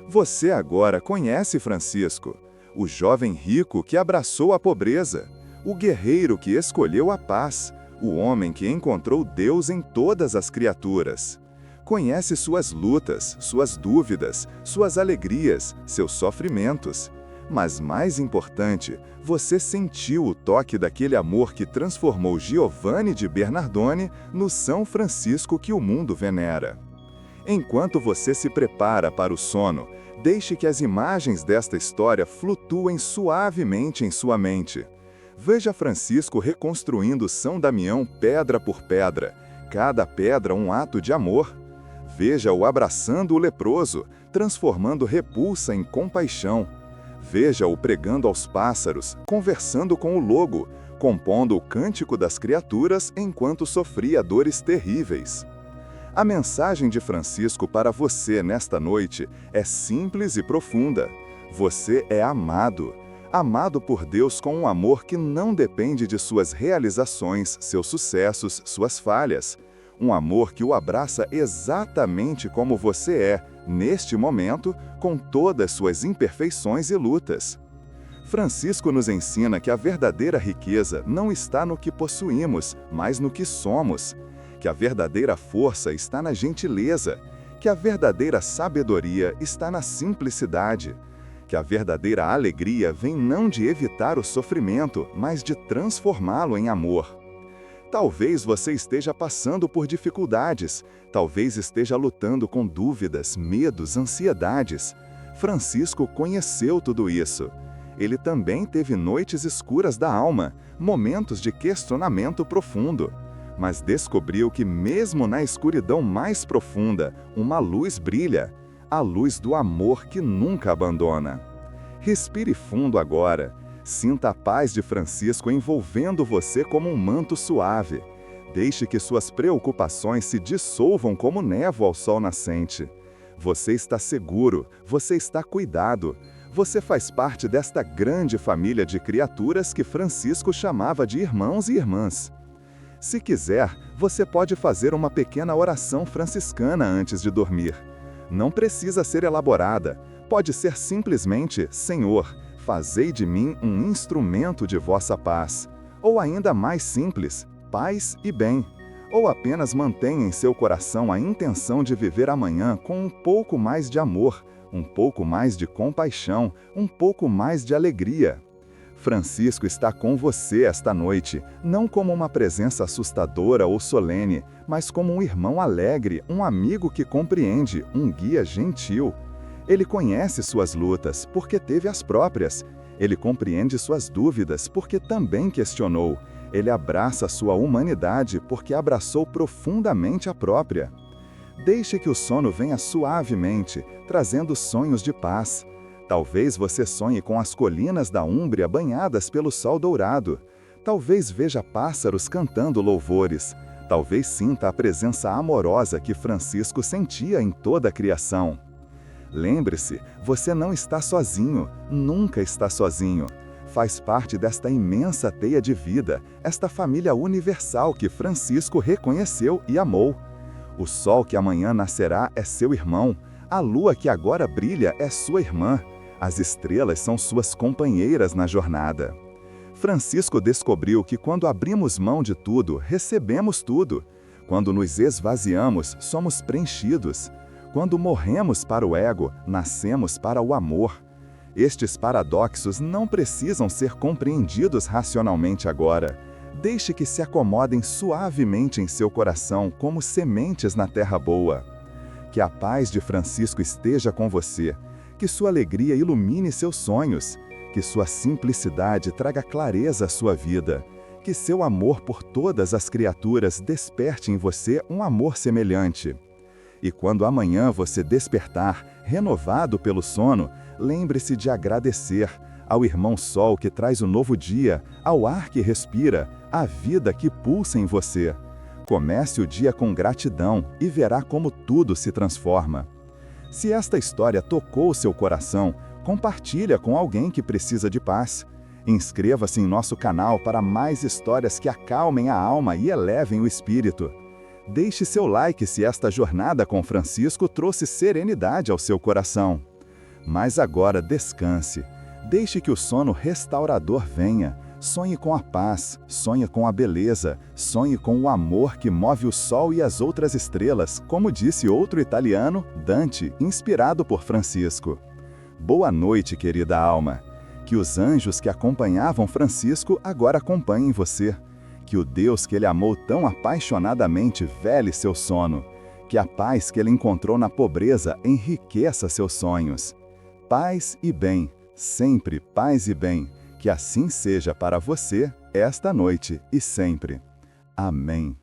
Você agora conhece Francisco, o jovem rico que abraçou a pobreza, o guerreiro que escolheu a paz, o homem que encontrou Deus em todas as criaturas. Conhece suas lutas, suas dúvidas, suas alegrias, seus sofrimentos. Mas mais importante, você sentiu o toque daquele amor que transformou Giovanni de Bernardone no São Francisco que o mundo venera. Enquanto você se prepara para o sono, deixe que as imagens desta história flutuem suavemente em sua mente. Veja Francisco reconstruindo São Damião pedra por pedra, cada pedra um ato de amor. Veja-o abraçando o leproso, transformando repulsa em compaixão. Veja-o pregando aos pássaros, conversando com o lobo, compondo o cântico das criaturas enquanto sofria dores terríveis. A mensagem de Francisco para você nesta noite é simples e profunda. Você é amado. Amado por Deus com um amor que não depende de suas realizações, seus sucessos, suas falhas. Um amor que o abraça exatamente como você é, neste momento, com todas suas imperfeições e lutas. Francisco nos ensina que a verdadeira riqueza não está no que possuímos, mas no que somos. Que a verdadeira força está na gentileza. Que a verdadeira sabedoria está na simplicidade. Que a verdadeira alegria vem não de evitar o sofrimento, mas de transformá-lo em amor. Talvez você esteja passando por dificuldades, talvez esteja lutando com dúvidas, medos, ansiedades. Francisco conheceu tudo isso. Ele também teve noites escuras da alma, momentos de questionamento profundo. Mas descobriu que mesmo na escuridão mais profunda, uma luz brilha, a luz do amor que nunca abandona. Respire fundo agora. Sinta a paz de Francisco envolvendo você como um manto suave. Deixe que suas preocupações se dissolvam como névoa ao sol nascente. Você está seguro, você está cuidado. Você faz parte desta grande família de criaturas que Francisco chamava de irmãos e irmãs. Se quiser, você pode fazer uma pequena oração franciscana antes de dormir. Não precisa ser elaborada. Pode ser simplesmente: Senhor, fazei de mim um instrumento de vossa paz. Ou ainda mais simples: paz e bem. Ou apenas mantenha em seu coração a intenção de viver amanhã com um pouco mais de amor, um pouco mais de compaixão, um pouco mais de alegria. Francisco está com você esta noite, não como uma presença assustadora ou solene, mas como um irmão alegre, um amigo que compreende, um guia gentil. Ele conhece suas lutas, porque teve as próprias. Ele compreende suas dúvidas, porque também questionou. Ele abraça sua humanidade, porque abraçou profundamente a própria. Deixe que o sono venha suavemente, trazendo sonhos de paz. Talvez você sonhe com as colinas da Úmbria banhadas pelo sol dourado. Talvez veja pássaros cantando louvores. Talvez sinta a presença amorosa que Francisco sentia em toda a criação. Lembre-se, você não está sozinho, nunca está sozinho. Faz parte desta imensa teia de vida, esta família universal que Francisco reconheceu e amou. O sol que amanhã nascerá é seu irmão, a lua que agora brilha é sua irmã, as estrelas são suas companheiras na jornada. Francisco descobriu que quando abrimos mão de tudo, recebemos tudo. Quando nos esvaziamos, somos preenchidos. Quando morremos para o ego, nascemos para o amor. Estes paradoxos não precisam ser compreendidos racionalmente agora. Deixe que se acomodem suavemente em seu coração como sementes na terra boa. Que a paz de Francisco esteja com você. Que sua alegria ilumine seus sonhos. Que sua simplicidade traga clareza à sua vida. Que seu amor por todas as criaturas desperte em você um amor semelhante. E quando amanhã você despertar, renovado pelo sono, lembre-se de agradecer ao irmão Sol que traz o novo dia, ao ar que respira, à vida que pulsa em você. Comece o dia com gratidão e verá como tudo se transforma. Se esta história tocou seu coração, compartilha com alguém que precisa de paz. Inscreva-se em nosso canal para mais histórias que acalmem a alma e elevem o espírito. Deixe seu like se esta jornada com Francisco trouxe serenidade ao seu coração. Mas agora descanse. Deixe que o sono restaurador venha. Sonhe com a paz, sonhe com a beleza, sonhe com o amor que move o sol e as outras estrelas, como disse outro italiano, Dante, inspirado por Francisco. Boa noite, querida alma. Que os anjos que acompanhavam Francisco agora acompanhem você. Que o Deus que ele amou tão apaixonadamente vele seu sono. Que a paz que ele encontrou na pobreza enriqueça seus sonhos. Paz e bem, sempre paz e bem. Que assim seja para você, esta noite e sempre. Amém.